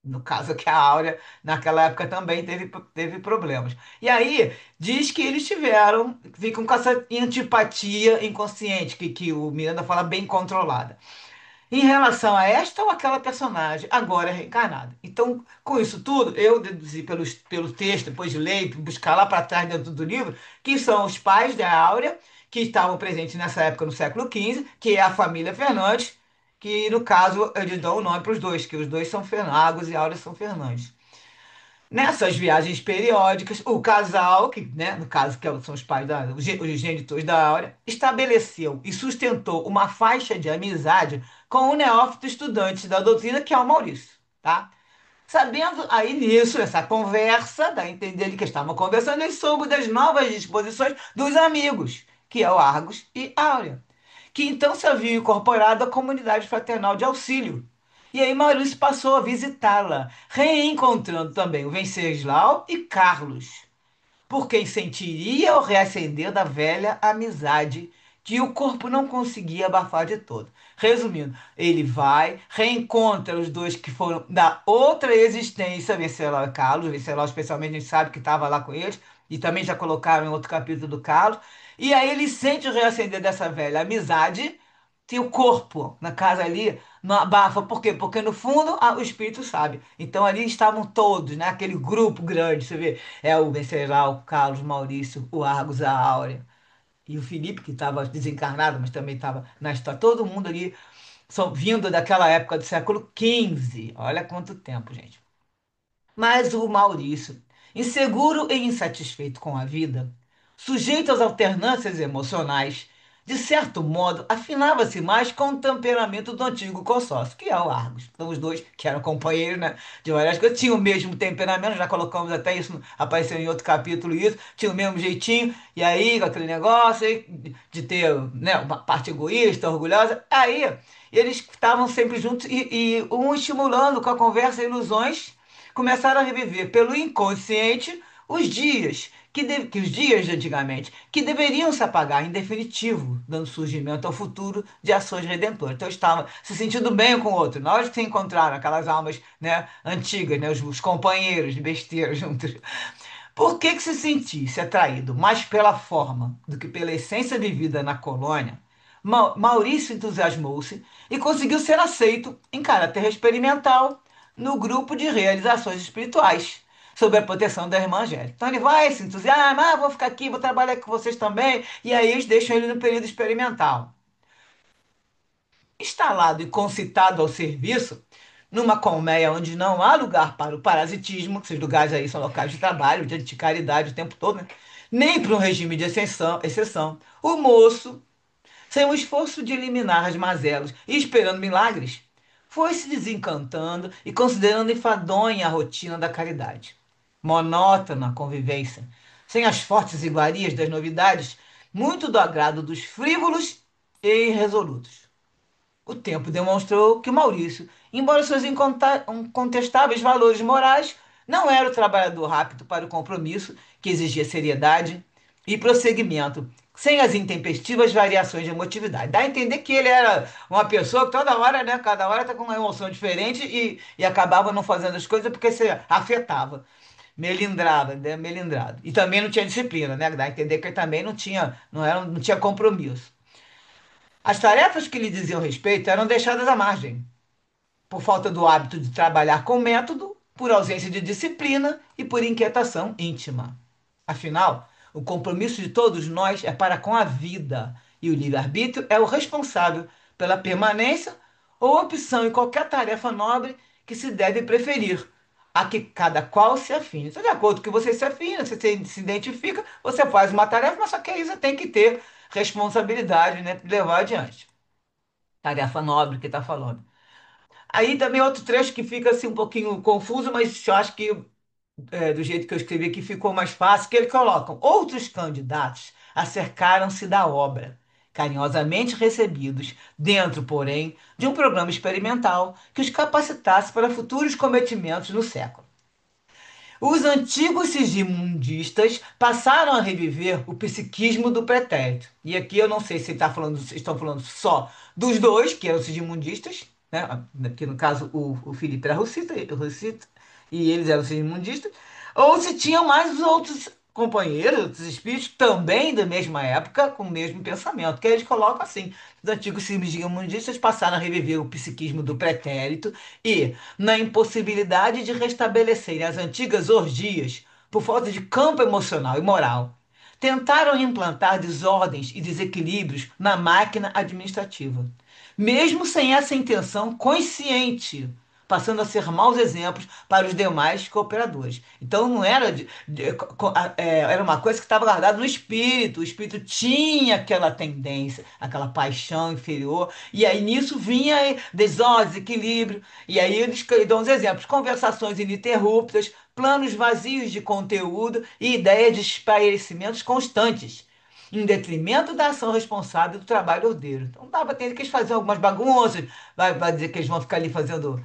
S1: No caso que a Áurea, naquela época também teve problemas. E aí, diz que eles ficam com essa antipatia inconsciente, que o Miranda fala bem controlada em relação a esta ou aquela personagem, agora reencarnada. Então, com isso tudo, eu deduzi pelo texto, depois de ler, buscar lá para trás dentro do livro, que são os pais da Áurea, que estavam presentes nessa época, no século XV, que é a família Fernandes, que no caso eles dão o nome para os dois, que os dois são Fernagos e Áurea são Fernandes. Nessas viagens periódicas, o casal, que, né, no caso são os pais os genitores da Áurea, estabeleceu e sustentou uma faixa de amizade com o neófito estudante da doutrina, que é o Maurício, tá? Sabendo aí nisso, essa conversa, dá a entender que estavam conversando, ele soube das novas disposições dos amigos, que é o Argos e Áurea, que então se haviam incorporado à comunidade fraternal de auxílio. E aí Maurício passou a visitá-la, reencontrando também o Venceslau e Carlos, por quem sentiria o reacender da velha amizade que o corpo não conseguia abafar de todo. Resumindo, ele vai, reencontra os dois que foram da outra existência, Venceslau e Carlos. Venceslau, especialmente, a gente sabe que estava lá com eles, e também já colocaram em outro capítulo do Carlos. E aí ele sente o reacender dessa velha amizade, que o corpo, na casa ali, não abafa. Por quê? Porque no fundo o espírito sabe. Então ali estavam todos, né? Aquele grupo grande, você vê. É o Venceslau, o Carlos, o Maurício, o Argos, a Áurea. E o Felipe, que estava desencarnado, mas também estava na história. Todo mundo ali, vindo daquela época do século XV. Olha quanto tempo, gente. Mas o Maurício, inseguro e insatisfeito com a vida, sujeito às alternâncias emocionais, de certo modo, afinava-se mais com o temperamento do antigo consórcio, que é o Argos. Então, os dois, que eram companheiros, né, de várias coisas, tinham o mesmo temperamento, já colocamos até isso, apareceu em outro capítulo isso, tinham o mesmo jeitinho, e aí, com aquele negócio aí, de ter, né, uma parte egoísta, orgulhosa, aí eles estavam sempre juntos e um estimulando com a conversa ilusões, começaram a reviver pelo inconsciente os dias que os dias de antigamente, que deveriam se apagar em definitivo, dando surgimento ao futuro de ações redentoras. Então, estava se sentindo bem um com o outro. Na hora que se encontraram aquelas almas, né, antigas, né, os companheiros de besteira juntos, por que que se sentisse atraído mais pela forma do que pela essência vivida na colônia, Maurício entusiasmou-se e conseguiu ser aceito em caráter experimental no grupo de realizações espirituais, sob a proteção da irmã Angélica. Então ele vai, se entusiasma, vou ficar aqui, vou trabalhar com vocês também, e aí eles deixam ele no período experimental. Instalado e concitado ao serviço, numa colmeia onde não há lugar para o parasitismo, esses lugares aí são locais de trabalho, de caridade o tempo todo, né? Nem para um regime de exceção, o moço, sem o esforço de eliminar as mazelas e esperando milagres, foi se desencantando e considerando enfadonha a rotina da caridade. Monótona a convivência, sem as fortes iguarias das novidades, muito do agrado dos frívolos e irresolutos. O tempo demonstrou que Maurício, embora seus incontestáveis valores morais, não era o trabalhador rápido para o compromisso, que exigia seriedade e prosseguimento, sem as intempestivas variações de emotividade. Dá a entender que ele era uma pessoa que toda hora, né, cada hora está com uma emoção diferente e acabava não fazendo as coisas porque se afetava, melindrava, né, melindrado. E também não tinha disciplina, né? Dá a entender que ele também não tinha compromisso. As tarefas que lhe diziam respeito eram deixadas à margem, por falta do hábito de trabalhar com método, por ausência de disciplina e por inquietação íntima. Afinal, o compromisso de todos nós é para com a vida, e o livre-arbítrio é o responsável pela permanência ou opção em qualquer tarefa nobre que se deve preferir, a que cada qual se afine. Então, de acordo com o que você se afina, você se identifica, você faz uma tarefa, mas só que aí você tem que ter responsabilidade, né, de levar adiante. Tarefa nobre que está falando. Aí também outro trecho que fica assim um pouquinho confuso, mas eu acho que do jeito que eu escrevi aqui ficou mais fácil, que ele coloca: outros candidatos acercaram-se da obra, carinhosamente recebidos, dentro, porém, de um programa experimental que os capacitasse para futuros cometimentos no século. Os antigos sigimundistas passaram a reviver o psiquismo do pretérito. E aqui eu não sei se estão falando só dos dois, que eram sigimundistas, né? Que no caso o Filipe era russita, e eles eram sigimundistas, ou se tinham mais os outros companheiros, outros espíritos, também da mesma época, com o mesmo pensamento, que eles colocam assim: os antigos sigimundistas passaram a reviver o psiquismo do pretérito e, na impossibilidade de restabelecerem as antigas orgias por falta de campo emocional e moral, tentaram implantar desordens e desequilíbrios na máquina administrativa, mesmo sem essa intenção consciente, passando a ser maus exemplos para os demais cooperadores. Então não era era uma coisa que estava guardada no espírito. O espírito tinha aquela tendência, aquela paixão inferior, e aí nisso vinha desordem, desequilíbrio. E aí eles dão uns exemplos: conversações ininterruptas, planos vazios de conteúdo e ideias de esclarecimentos constantes, em detrimento da ação responsável do trabalho ordeiro. Então dava para entender que eles faziam algumas bagunças, vai dizer que eles vão ficar ali fazendo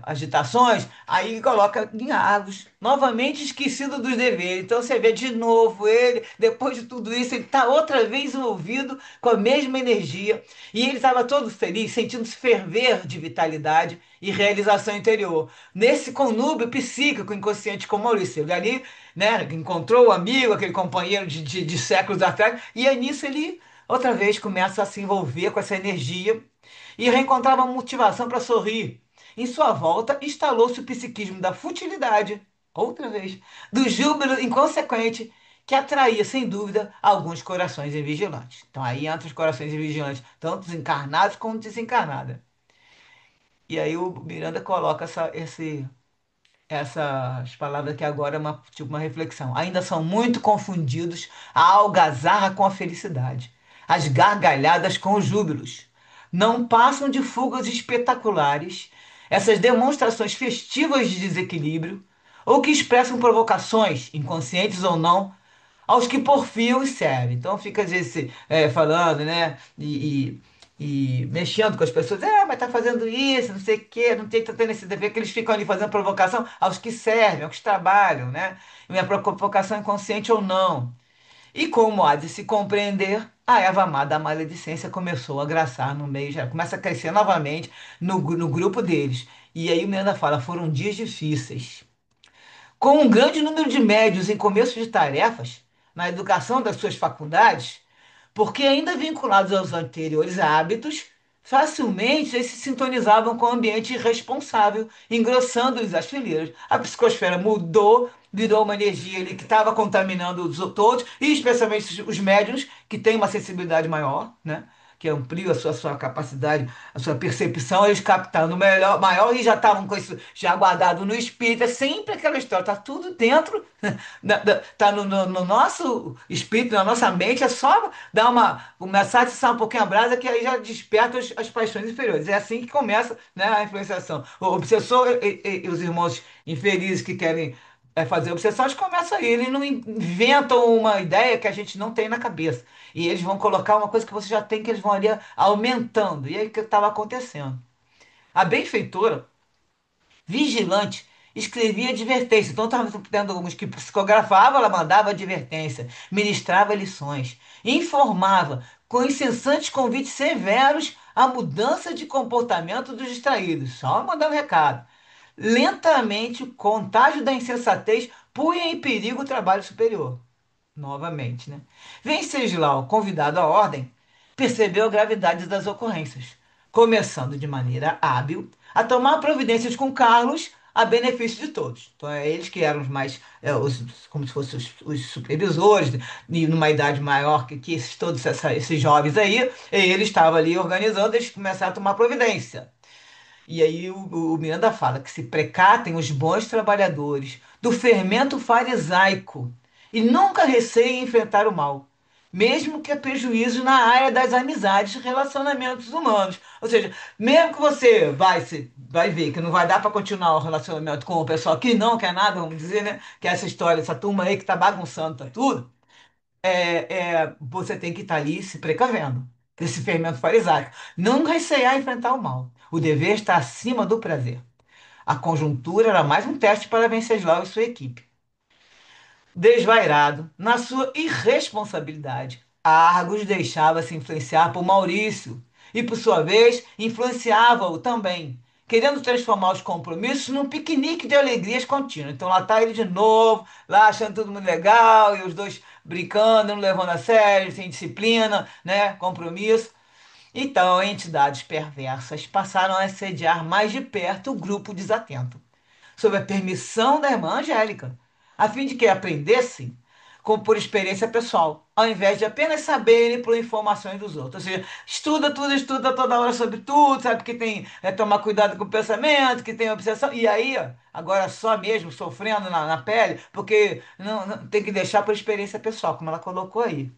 S1: agitações, aí coloca em Argos, novamente esquecido dos deveres. Então você vê de novo ele, depois de tudo isso, ele está outra vez envolvido com a mesma energia, e ele estava todo feliz, sentindo-se ferver de vitalidade e realização interior. Nesse conúbio psíquico inconsciente com Maurício, ele ali, né, encontrou o amigo, aquele companheiro de séculos atrás, e aí nisso ele outra vez começa a se envolver com essa energia e reencontrava motivação para sorrir. Em sua volta, instalou-se o psiquismo da futilidade, outra vez, do júbilo inconsequente, que atraía, sem dúvida, alguns corações invigilantes. Então aí entra os corações invigilantes, tanto encarnados como desencarnados. E aí o Miranda coloca essas palavras que agora é tipo uma reflexão. Ainda são muito confundidos a algazarra com a felicidade, as gargalhadas com os júbilos. Não passam de fugas espetaculares essas demonstrações festivas de desequilíbrio, ou que expressam provocações, inconscientes ou não, aos que porfiam e servem. Então fica falando, né? e mexendo com as pessoas, mas tá fazendo isso, não sei o quê, não tem tanta esse dever, que eles ficam ali fazendo provocação aos que servem, aos que trabalham, né? E minha provocação é consciente ou não. E como há de se compreender, a erva má da maledicência começou a graçar no meio, já começa a crescer novamente no grupo deles. E aí o Miranda fala, foram dias difíceis. Com um grande número de médios em começo de tarefas, na educação das suas faculdades, porque ainda vinculados aos anteriores hábitos, facilmente eles se sintonizavam com o ambiente irresponsável, engrossando-lhes as fileiras. A psicosfera mudou, virou uma energia ali que estava contaminando todos, e especialmente os médiuns, que têm uma sensibilidade maior, né? Que ampliam a sua capacidade, a sua percepção, eles captaram o melhor, maior e já estavam com isso já guardado no espírito. É sempre aquela história, está tudo dentro, tá no nosso espírito, na nossa mente, é só dar começar a atiçar um pouquinho a brasa que aí já desperta as paixões inferiores. É assim que começa, né, a influenciação. O obsessor e os irmãos infelizes que querem fazer obsessão, eles começam aí, eles não inventam uma ideia que a gente não tem na cabeça. E eles vão colocar uma coisa que você já tem, que eles vão ali aumentando. E aí o que estava acontecendo? A benfeitora vigilante, escrevia advertência. Então, estava tendo alguns que psicografava, ela mandava advertência, ministrava lições, informava com incessantes convites severos à mudança de comportamento dos distraídos. Só mandava recado. Lentamente, o contágio da insensatez punha em perigo o trabalho superior. Novamente, né? Venceslau, convidado à ordem, percebeu a gravidade das ocorrências, começando de maneira hábil a tomar providências com Carlos a benefício de todos. Então, eles que eram os mais, como se fossem os supervisores, e numa idade maior que todos esses jovens aí, e ele estava ali organizando, eles começaram a tomar providência. E aí o Miranda fala que se precatem os bons trabalhadores do fermento farisaico e nunca receiem enfrentar o mal, mesmo que a prejuízo na área das amizades e relacionamentos humanos. Ou seja, mesmo que você vai ver que não vai dar para continuar o relacionamento com o pessoal que não quer nada, vamos dizer, né? Que é essa história, essa turma aí que tá bagunçando, tá tudo você tem que estar ali se precavendo desse fermento farisaico. Não recear enfrentar o mal. O dever está acima do prazer. A conjuntura era mais um teste para Venceslau e sua equipe. Desvairado, na sua irresponsabilidade, Argos deixava-se influenciar por Maurício e, por sua vez, influenciava-o também, querendo transformar os compromissos num piquenique de alegrias contínuas. Então lá está ele de novo, lá achando tudo muito legal, e os dois brincando, não levando a sério, sem disciplina, né, compromisso. Então, entidades perversas passaram a assediar mais de perto o grupo desatento sob a permissão da irmã Angélica, a fim de que aprendessem por experiência pessoal, ao invés de apenas saberem por informações dos outros. Ou seja, estuda tudo, estuda toda hora sobre tudo, sabe que tem tomar cuidado com o pensamento, que tem obsessão, e aí, ó, agora só mesmo sofrendo na pele, porque não tem que deixar por experiência pessoal, como ela colocou aí.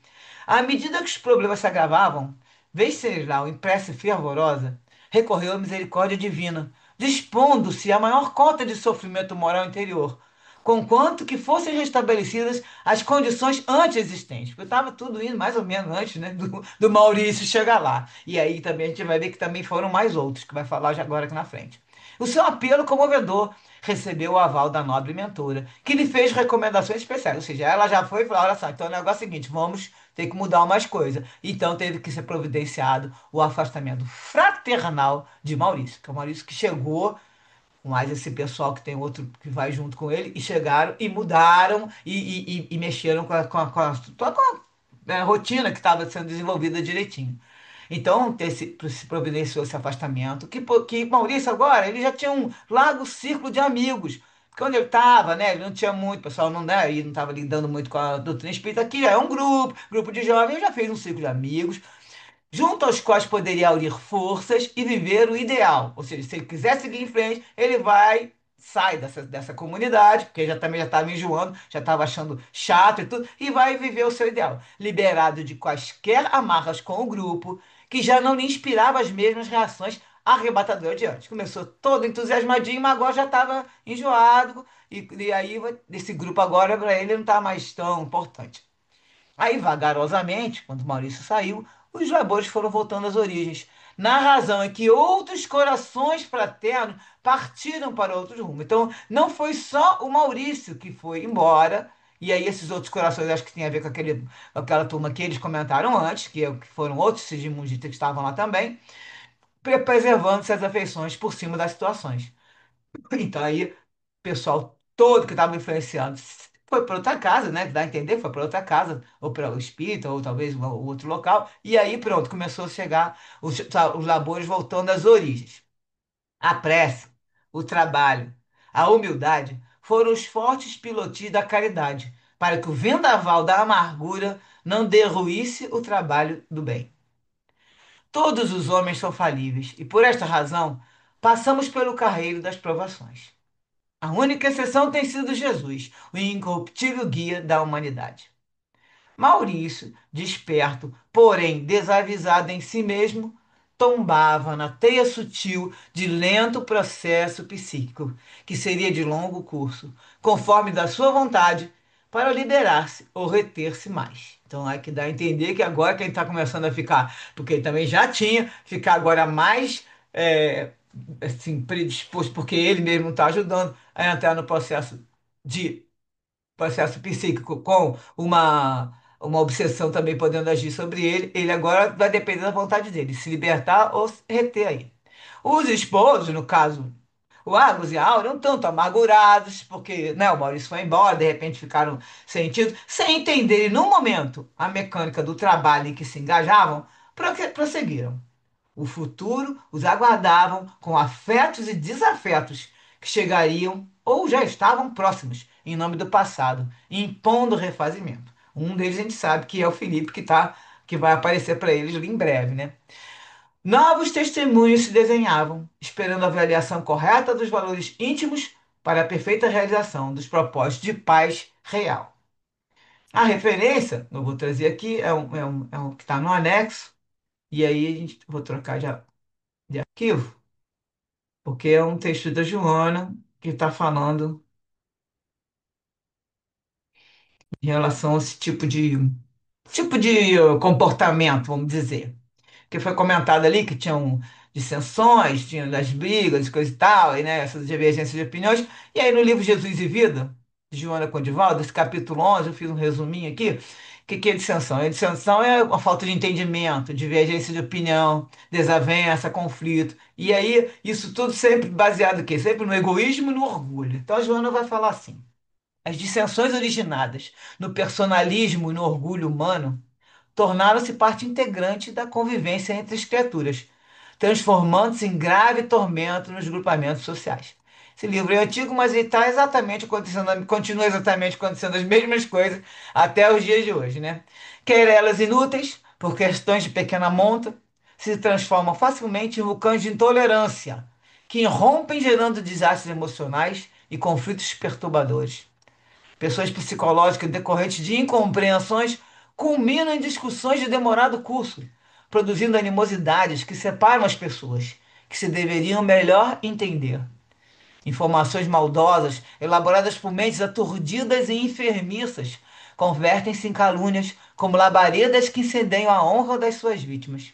S1: À medida que os problemas se agravavam, Venceslau, em prece fervorosa, recorreu à misericórdia divina, dispondo-se à maior cota de sofrimento moral interior, conquanto que fossem restabelecidas as condições antes existentes. Porque estava tudo indo mais ou menos antes, né, do Maurício chegar lá. E aí também a gente vai ver que também foram mais outros, que vai falar já agora aqui na frente. O seu apelo comovedor recebeu o aval da nobre mentora, que lhe fez recomendações especiais. Ou seja, ela já foi e falou: olha só, então o negócio é o seguinte, vamos ter que mudar umas coisas. Então teve que ser providenciado o afastamento fraternal de Maurício, que é o Maurício que chegou mais esse pessoal que tem outro que vai junto com ele, e chegaram e mudaram e mexeram com a rotina que estava sendo desenvolvida direitinho. Então, se providenciou esse afastamento, que Maurício agora, ele já tinha um largo círculo de amigos, porque onde ele estava, né, ele não tinha muito, o pessoal não, né, ele não estava lidando muito com a doutrina espírita, aqui é um grupo de jovens, ele já fez um círculo de amigos, junto aos quais poderia unir forças e viver o ideal. Ou seja, se ele quiser seguir em frente, ele sai dessa comunidade, porque também já estava enjoando, já estava achando chato e tudo, e vai viver o seu ideal, liberado de quaisquer amarras com o grupo, que já não lhe inspirava as mesmas reações arrebatadoras de antes. Começou todo entusiasmadinho, mas agora já estava enjoado, e aí esse grupo agora para ele não está mais tão importante. Aí, vagarosamente, quando Maurício saiu, os labores foram voltando às origens, na razão em que outros corações fraternos partiram para outros rumos. Então, não foi só o Maurício que foi embora, e aí esses outros corações acho que tem a ver com aquela turma que eles comentaram antes, que foram outros sigimundistas que estavam lá também, preservando essas afeições por cima das situações. Então aí, o pessoal todo que estava influenciando foi para outra casa, né? Dá a entender, foi para outra casa, ou para o espírita, ou talvez um outro local. E aí, pronto, começou a chegar os labores voltando às origens. A pressa, o trabalho, a humildade foram os fortes pilotis da caridade, para que o vendaval da amargura não derruísse o trabalho do bem. Todos os homens são falíveis, e por esta razão passamos pelo carreiro das provações. A única exceção tem sido Jesus, o incorruptível guia da humanidade. Maurício, desperto, porém desavisado em si mesmo, tombava na teia sutil de lento processo psíquico, que seria de longo curso, conforme da sua vontade, para liberar-se ou reter-se mais. Então, é que dá a entender que agora quem está começando a ficar, porque ele também já tinha, ficar agora mais assim, predisposto, porque ele mesmo está ajudando a entrar no de processo psíquico com uma obsessão também podendo agir sobre ele, ele agora vai depender da vontade dele, se libertar ou se reter aí. Os esposos, no caso, o Argos e a Áurea, um tanto amargurados, porque né, o Maurício foi embora, de repente ficaram sentidos, sem entenderem no momento a mecânica do trabalho em que se engajavam, prosseguiram. O futuro os aguardavam com afetos e desafetos que chegariam ou já estavam próximos, em nome do passado, impondo refazimento. Um deles a gente sabe que é o Felipe que vai aparecer para eles em breve, né? Novos testemunhos se desenhavam, esperando a avaliação correta dos valores íntimos para a perfeita realização dos propósitos de paz real. A referência, eu vou trazer aqui, é um que está no anexo, e aí a gente vou trocar de arquivo, porque é um texto da Joana que está falando em relação a esse tipo de comportamento, vamos dizer. Que foi comentado ali que tinham dissensões, tinham das brigas, coisa e tal, e né, essas divergências de opiniões. E aí no livro Jesus e Vida, de Joana Codivaldo, esse capítulo 11, eu fiz um resuminho aqui. O que é dissensão? A dissensão é a falta de entendimento, divergência de opinião, desavença, conflito. E aí, isso tudo sempre baseado em quê? Sempre no egoísmo e no orgulho. Então a Joana vai falar assim: as dissensões originadas no personalismo e no orgulho humano tornaram-se parte integrante da convivência entre as criaturas, transformando-se em grave tormento nos grupamentos sociais. Esse livro é antigo, mas ele está exatamente acontecendo, continua exatamente acontecendo as mesmas coisas até os dias de hoje, né? Quer elas inúteis, por questões de pequena monta, se transformam facilmente em vulcões de intolerância, que irrompem gerando desastres emocionais e conflitos perturbadores. Pressões psicológicas decorrentes de incompreensões culminam em discussões de demorado curso, produzindo animosidades que separam as pessoas, que se deveriam melhor entender. Informações maldosas, elaboradas por mentes aturdidas e enfermiças, convertem-se em calúnias como labaredas que incendeiam a honra das suas vítimas.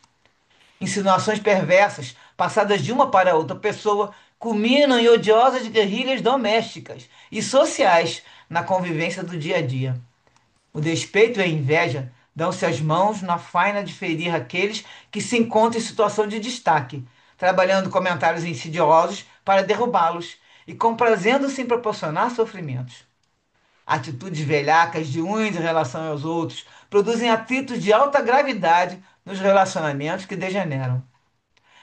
S1: Insinuações perversas, passadas de uma para outra pessoa, culminam em odiosas guerrilhas domésticas e sociais na convivência do dia a dia. O despeito e a inveja dão-se as mãos na faina de ferir aqueles que se encontram em situação de destaque, trabalhando comentários insidiosos para derrubá-los e comprazendo-se em proporcionar sofrimentos. Atitudes velhacas de uns em relação aos outros produzem atritos de alta gravidade nos relacionamentos que degeneram.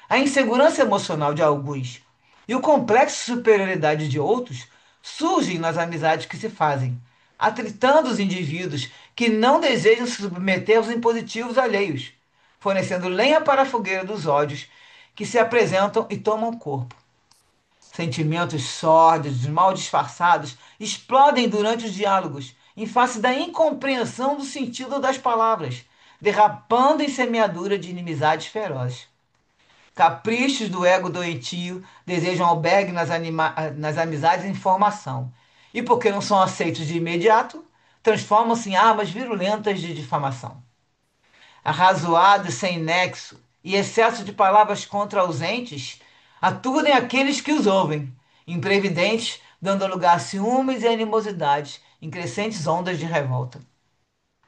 S1: A insegurança emocional de alguns e o complexo de superioridade de outros surgem nas amizades que se fazem, atritando os indivíduos que não desejam se submeter aos impositivos alheios, fornecendo lenha para a fogueira dos ódios que se apresentam e tomam corpo. Sentimentos sórdidos, mal disfarçados, explodem durante os diálogos, em face da incompreensão do sentido das palavras, derrapando em semeadura de inimizades ferozes. Caprichos do ego doentio desejam albergue nas amizades em formação. E porque não são aceitos de imediato, transformam-se em armas virulentas de difamação. arrazoado e sem nexo, e excesso de palavras contra-ausentes, aturdem aqueles que os ouvem, imprevidentes, dando lugar a ciúmes e animosidades, em crescentes ondas de revolta.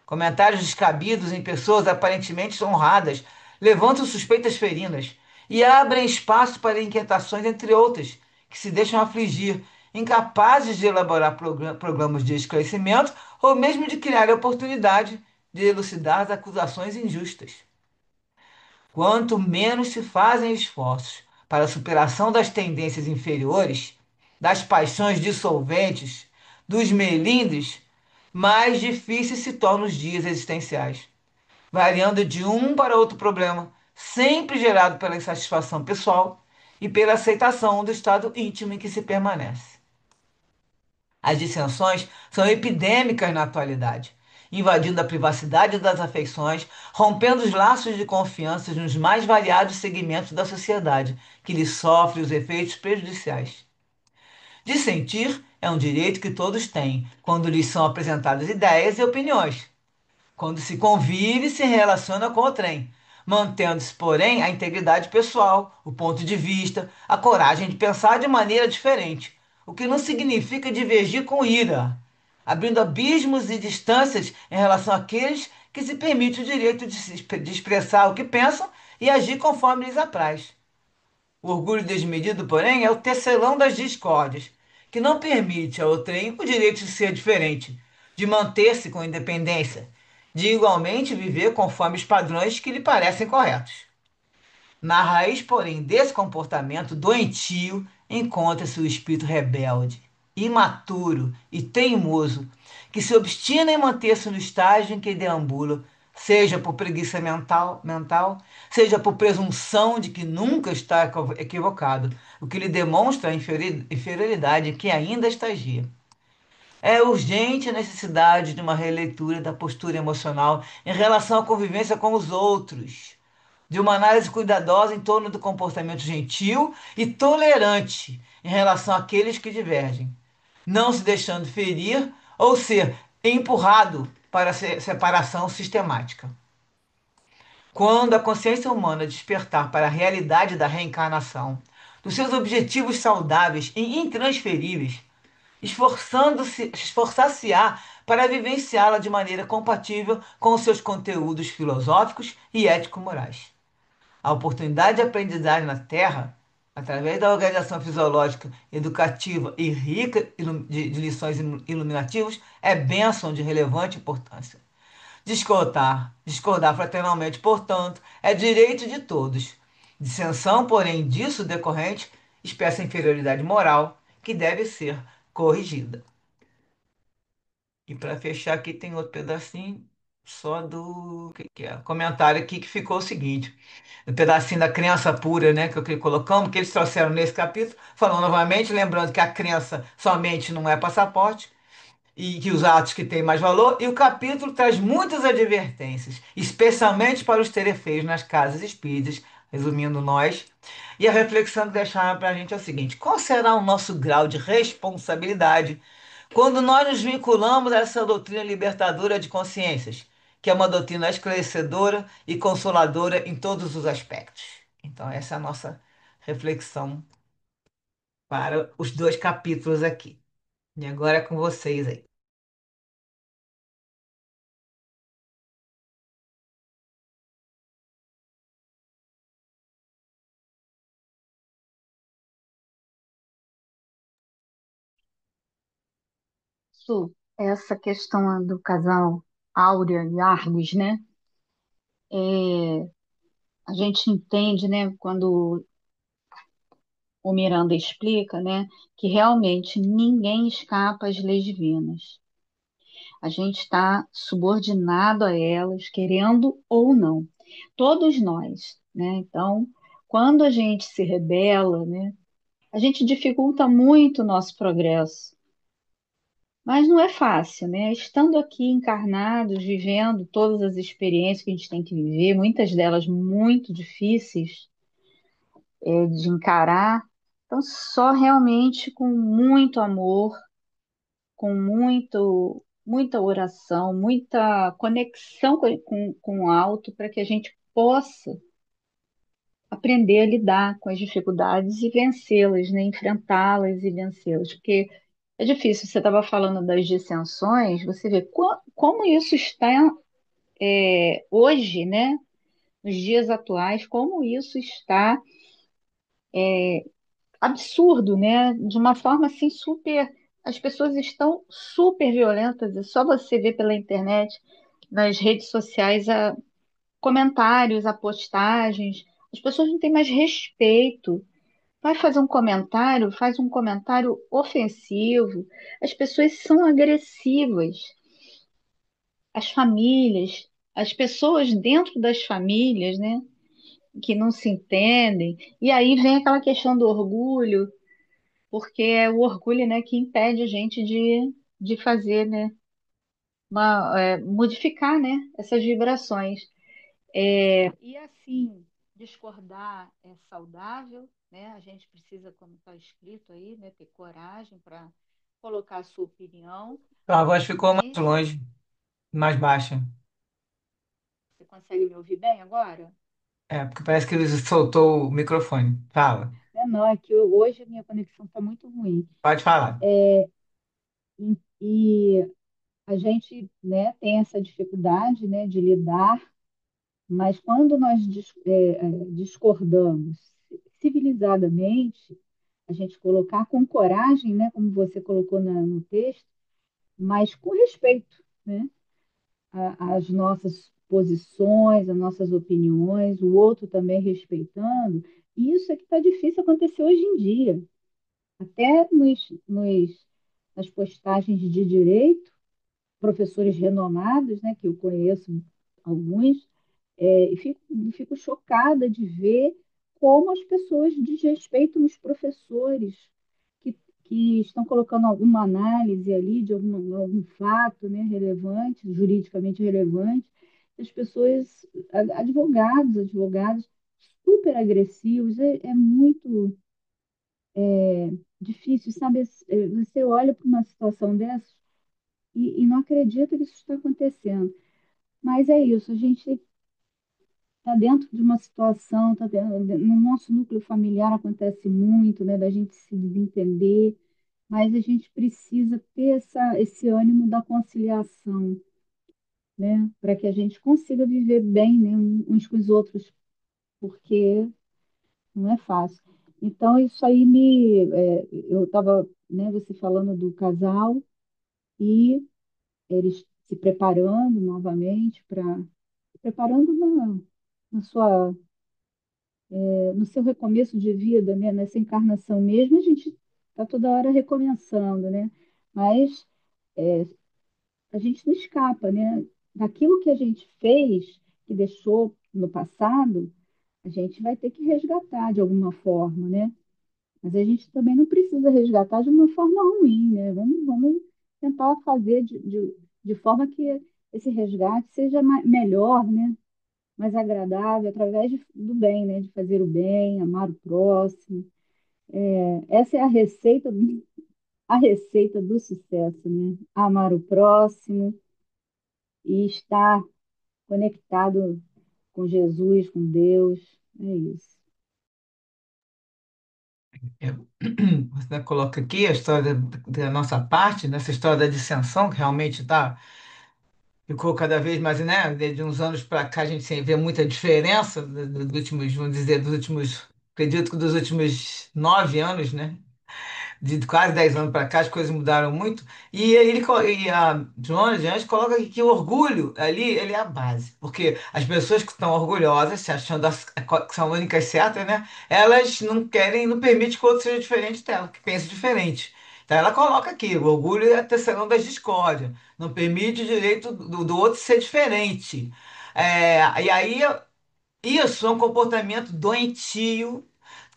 S1: Comentários descabidos em pessoas aparentemente honradas levantam suspeitas ferinas e abrem espaço para inquietações, entre outras, que se deixam afligir, incapazes de elaborar programas de esclarecimento ou mesmo de criar a oportunidade de elucidar as acusações injustas. Quanto menos se fazem esforços para a superação das tendências inferiores, das paixões dissolventes, dos melindres, mais difíceis se tornam os dias existenciais, variando de um para outro problema, sempre gerado pela insatisfação pessoal e pela aceitação do estado íntimo em que se permanece. As dissensões são epidêmicas na atualidade, invadindo a privacidade das afeições, rompendo os laços de confiança nos mais variados segmentos da sociedade, que lhe sofre os efeitos prejudiciais. Dissentir é um direito que todos têm, quando lhes são apresentadas ideias e opiniões, quando se convive e se relaciona com o trem, mantendo-se, porém, a integridade pessoal, o ponto de vista, a coragem de pensar de maneira diferente, o que não significa divergir com ira, abrindo abismos e distâncias em relação àqueles que se permitem o direito de expressar o que pensam e agir conforme lhes apraz. O orgulho desmedido, porém, é o tecelão das discórdias, que não permite ao trem o direito de ser diferente, de manter-se com independência, de igualmente viver conforme os padrões que lhe parecem corretos. Na raiz, porém, desse comportamento doentio encontra-se o espírito rebelde, imaturo e teimoso, que se obstina em manter-se no estágio em que deambula, seja por preguiça mental, seja por presunção de que nunca está equivocado, o que lhe demonstra a inferioridade em que ainda estagia. É urgente a necessidade de uma releitura da postura emocional em relação à convivência com os outros, de uma análise cuidadosa em torno do comportamento gentil e tolerante em relação àqueles que divergem, não se deixando ferir ou ser empurrado para a separação sistemática. Quando a consciência humana despertar para a realidade da reencarnação, dos seus objetivos saudáveis e intransferíveis, esforçar-se-á para vivenciá-la de maneira compatível com os seus conteúdos filosóficos e ético-morais. A oportunidade de aprendizagem na Terra, através da organização fisiológica, educativa e rica de lições iluminativas, é bênção de relevante importância. Discordar fraternalmente, portanto, é direito de todos. Dissensão, porém, disso decorrente, expressa inferioridade moral que deve ser corrigida. E para fechar aqui tem outro pedacinho só do que é? Comentário aqui que ficou o seguinte: o pedacinho da crença pura, né, que colocamos, que eles trouxeram nesse capítulo, falando novamente, lembrando que a crença somente não é passaporte e que os atos que têm mais valor, e o capítulo traz muitas advertências, especialmente para os terefeiros nas casas espíritas, resumindo nós, e a reflexão que deixaram para a gente é o seguinte: qual será o nosso grau de responsabilidade quando nós nos vinculamos a essa doutrina libertadora de consciências, que é uma doutrina esclarecedora e consoladora em todos os aspectos? Então, essa é a nossa reflexão para os dois capítulos aqui. E agora é com vocês aí.
S2: Su, essa questão do casal Áurea e Argos, né? É, a gente entende, né, quando o Miranda explica, né, que realmente ninguém escapa às leis divinas. A gente está subordinado a elas, querendo ou não. Todos nós, né? Então, quando a gente se rebela, né, a gente dificulta muito o nosso progresso. Mas não é fácil, né? Estando aqui encarnados, vivendo todas as experiências que a gente tem que viver, muitas delas muito difíceis, de encarar, então só realmente com muito amor, com muito muita oração, muita conexão com o alto para que a gente possa aprender a lidar com as dificuldades e vencê-las, né? Enfrentá-las e vencê-las. Porque é difícil, você estava falando das dissensões, você vê como isso está hoje, né? Nos dias atuais, como isso está absurdo, né? De uma forma assim super. As pessoas estão super violentas, é só você ver pela internet, nas redes sociais, comentários, a postagens. As pessoas não têm mais respeito. Vai fazer um comentário, faz um comentário ofensivo. As pessoas são agressivas. As famílias, as pessoas dentro das famílias, né? Que não se entendem. E aí vem aquela questão do orgulho, porque é o orgulho, né, que impede a gente de fazer, né, modificar, né, essas vibrações. E assim, discordar é saudável, né? A gente precisa, como está escrito aí, né, ter coragem para colocar a sua opinião,
S1: A voz ficou mais
S2: mas
S1: longe, mais baixa.
S2: você consegue me ouvir bem agora?
S1: É, porque parece que ele soltou o microfone. Fala,
S2: Não, é que hoje a minha conexão está muito ruim.
S1: pode falar.
S2: E a gente, né, tem essa dificuldade, né, de lidar, mas quando nós discordamos civilizadamente, a gente colocar com coragem, né, como você colocou no texto, mas com respeito, né, às nossas posições, às nossas opiniões, o outro também respeitando. E isso é que está difícil acontecer hoje em dia. Até nas postagens de direito, professores renomados, né, que eu conheço alguns, e fico chocada de ver como as pessoas desrespeitam os professores que, que estão colocando alguma análise ali de algum fato, né, relevante, juridicamente relevante. As pessoas, advogados super agressivos, é muito difícil, sabe? Você olha para uma situação dessa e não acredita que isso está acontecendo. Mas é isso, a gente está dentro de uma situação, no nosso núcleo familiar acontece muito, né, da gente se desentender, mas a gente precisa ter esse ânimo da conciliação, né, para que a gente consiga viver bem, né, uns com os outros, porque não é fácil. Então, isso aí eu estava, né, você falando do casal e eles se preparando novamente preparando na sua no seu recomeço de vida, né, nessa encarnação mesmo, a gente está toda hora recomeçando, né? Mas a gente não escapa, né? Daquilo que a gente fez, que deixou no passado, a gente vai ter que resgatar de alguma forma, né? Mas a gente também não precisa resgatar de uma forma ruim, né? Vamos tentar fazer de forma que esse resgate seja melhor, né? Mais agradável, através do bem, né? De fazer o bem, amar o próximo. Essa é a receita do sucesso, né? Amar o próximo e estar conectado com Jesus, com Deus. É isso.
S1: Eu- Você coloca aqui a história da nossa parte, nessa história da dissensão, que realmente ficou cada vez mais, né? De uns anos para cá a gente vê muita diferença dos últimos, vamos dizer, acredito que dos últimos 9 anos, né? De quase 10 anos para cá, as coisas mudaram muito. E a Joana de Anjos coloca aqui que o orgulho ali, ele é a base. Porque as pessoas que estão orgulhosas, se achando que são as únicas certas, né? Elas não querem, não permitem que o outro seja diferente dela, que pense diferente. Então ela coloca aqui, o orgulho é a tecelão das discórdias. Não permite o direito do outro ser diferente. E aí, isso é um comportamento doentio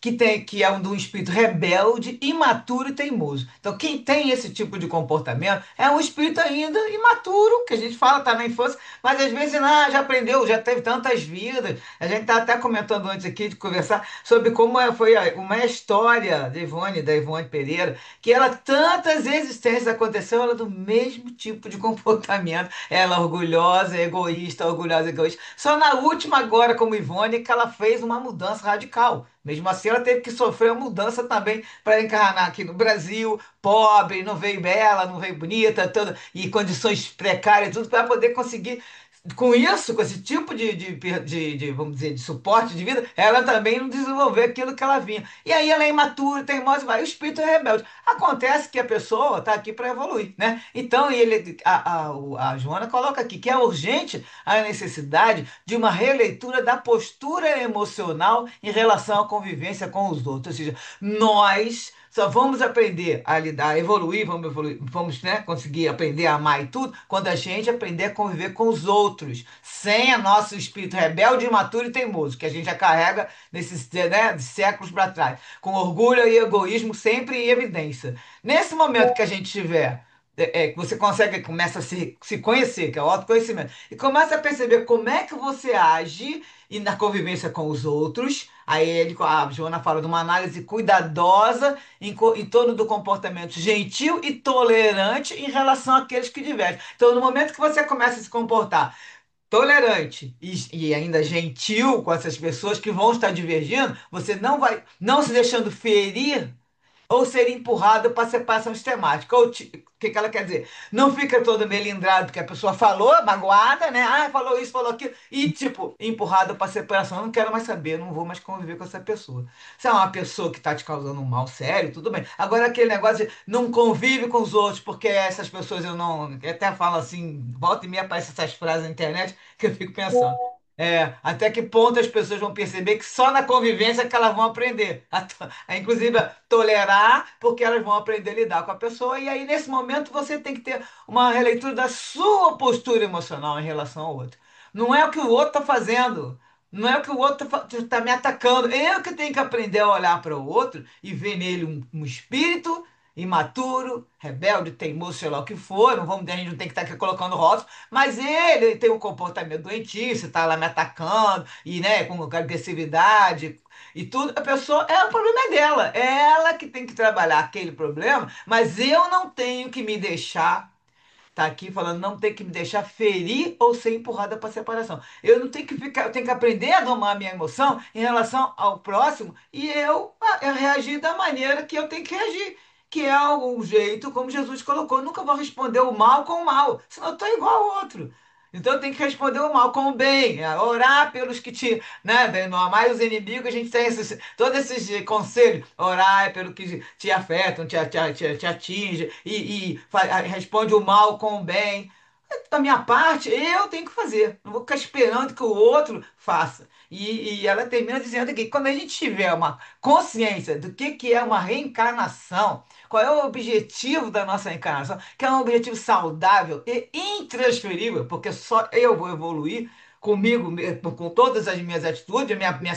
S1: que é um de um espírito rebelde, imaturo e teimoso. Então, quem tem esse tipo de comportamento é um espírito ainda imaturo, que a gente fala, tá na infância, mas às vezes já aprendeu, já teve tantas vidas. A gente tá até comentando antes aqui de conversar sobre foi uma história da Ivone Pereira, que ela tantas existências aconteceu, ela do mesmo tipo de comportamento. Ela orgulhosa, egoísta, orgulhosa, egoísta. Só na última agora, como Ivone, que ela fez uma mudança radical. Mesmo assim, ela teve que sofrer uma mudança também para encarnar aqui no Brasil, pobre, não veio bela, não veio bonita, toda, e condições precárias, e tudo, para poder conseguir. Com isso, com esse tipo vamos dizer, de suporte de vida, ela também não desenvolveu aquilo que ela vinha. E aí ela é imatura, teimosa, vai. O espírito é rebelde. Acontece que a pessoa está aqui para evoluir, né? Então, a Joana coloca aqui que é urgente a necessidade de uma releitura da postura emocional em relação à convivência com os outros. Ou seja, nós só vamos aprender a lidar, a evoluir, vamos, né, conseguir aprender a amar e tudo, quando a gente aprender a conviver com os outros, sem o nosso espírito rebelde, imaturo e teimoso, que a gente já carrega nesses, né, de séculos para trás, com orgulho e egoísmo sempre em evidência. Nesse momento que a gente tiver que você consegue, começa a se conhecer, que é o autoconhecimento, e começa a perceber como é que você age e na convivência com os outros. Aí a Joana fala de uma análise cuidadosa em torno do comportamento gentil e tolerante em relação àqueles que divergem. Então, no momento que você começa a se comportar tolerante e ainda gentil com essas pessoas que vão estar divergindo, você não se deixando ferir ou ser empurrado para separação sistemática. O que que ela quer dizer? Não fica todo melindrado porque a pessoa falou, magoada, né? Ah, falou isso, falou aquilo, e tipo, empurrado para separação. Eu não quero mais saber, não vou mais conviver com essa pessoa. Se é uma pessoa que está te causando um mal sério, tudo bem. Agora, aquele negócio de não convive com os outros, porque essas pessoas eu não. Eu até falo assim, volta e meia aparecem essas frases na internet que eu fico pensando. Até que ponto as pessoas vão perceber que só na convivência que elas vão aprender inclusive a tolerar, porque elas vão aprender a lidar com a pessoa, e aí nesse momento você tem que ter uma releitura da sua postura emocional em relação ao outro. Não é o que o outro está fazendo, não é o que o outro está me atacando. Eu que tenho que aprender a olhar para o outro e ver nele um espírito imaturo, rebelde, teimoso, sei lá o que for, não vamos, a gente não tem que estar aqui colocando rótulos, mas ele tem um comportamento doentio, você está lá me atacando, e né, com agressividade, e tudo, a pessoa, o problema é dela. É ela que tem que trabalhar aquele problema, mas eu não tenho que me deixar, tá aqui falando, não tem que me deixar ferir ou ser empurrada para separação. Eu não tenho que ficar, eu tenho que aprender a domar a minha emoção em relação ao próximo e eu reagir da maneira que eu tenho que reagir. Que é o jeito como Jesus colocou. Eu nunca vou responder o mal com o mal, senão eu estou igual ao outro. Então eu tenho que responder o mal com o bem, orar pelos que te, né, não amar os inimigos, a gente tem todos esses conselhos, orar pelo que te afetam, te atinge, responde o mal com o bem. Da minha parte, eu tenho que fazer. Não vou ficar esperando que o outro faça. E ela termina dizendo aqui, quando a gente tiver uma consciência do que é uma reencarnação, qual é o objetivo da nossa reencarnação, que é um objetivo saudável e intransferível, porque só eu vou evoluir comigo mesmo, com todas as minhas atitudes, a minha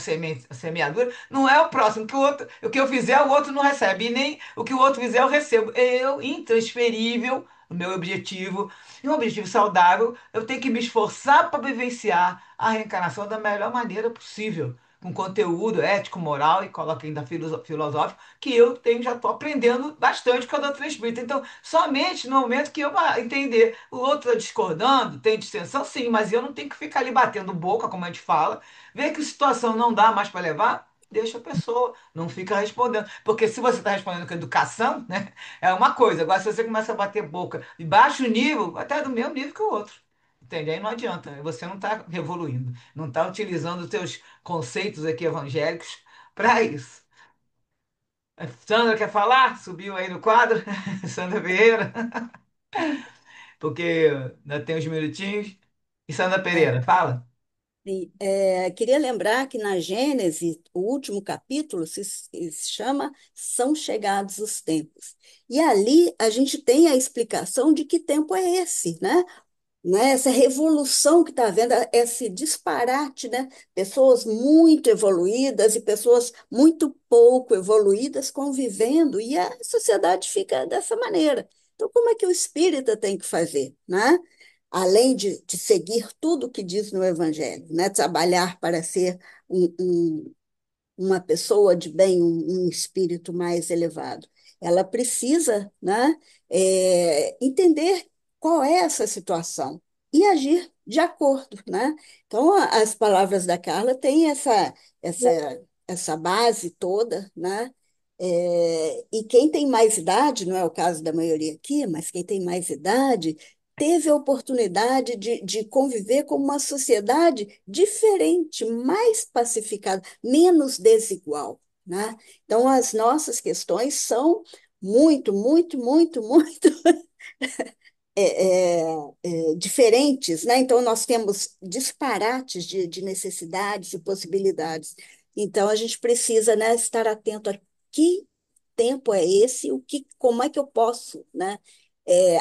S1: semeadura, não é o próximo, que o outro, o que eu fizer, o outro não recebe, e nem o que o outro fizer, eu recebo. Eu, intransferível, o meu objetivo, e um objetivo saudável, eu tenho que me esforçar para vivenciar a reencarnação da melhor maneira possível, com conteúdo ético, moral e coloca ainda filosófico, que eu tenho, já estou aprendendo bastante com a doutrina espírita. Então, somente no momento que eu entender o outro está discordando, tem dissensão, sim, mas eu não tenho que ficar ali batendo boca, como a gente fala, ver que a situação não dá mais para levar. Deixa a pessoa, não fica respondendo. Porque se você está respondendo com educação, né, é uma coisa. Agora, se você começa a bater boca de baixo nível, até do mesmo nível que o outro. Entende? Aí não adianta. Você não está evoluindo. Não está utilizando os seus conceitos aqui evangélicos para isso. A Sandra quer falar? Subiu aí no quadro? Sandra Vieira, porque ainda tem uns minutinhos. E Sandra Pereira, fala.
S6: Sim, queria lembrar que na Gênesis, o último capítulo se chama São Chegados os Tempos. E ali a gente tem a explicação de que tempo é esse, né? né? Essa revolução que está havendo, esse disparate, né? Pessoas muito evoluídas e pessoas muito pouco evoluídas convivendo, e a sociedade fica dessa maneira. Então, como é que o espírita tem que fazer, né? Além de seguir tudo que diz no Evangelho, né? Trabalhar para ser uma pessoa de bem, um espírito mais elevado. Ela precisa, né, entender qual é essa situação e agir de acordo, né? Então, as palavras da Carla têm essa, essa base toda, né? E quem tem mais idade, não é o caso da maioria aqui, mas quem tem mais idade teve a oportunidade de conviver com uma sociedade diferente, mais pacificada, menos desigual, né? Então, as nossas questões são muito, muito, muito, muito é, diferentes, né? Então, nós temos disparates de necessidades e possibilidades. Então, a gente precisa, né, estar atento a que tempo é esse, como é que eu posso, né,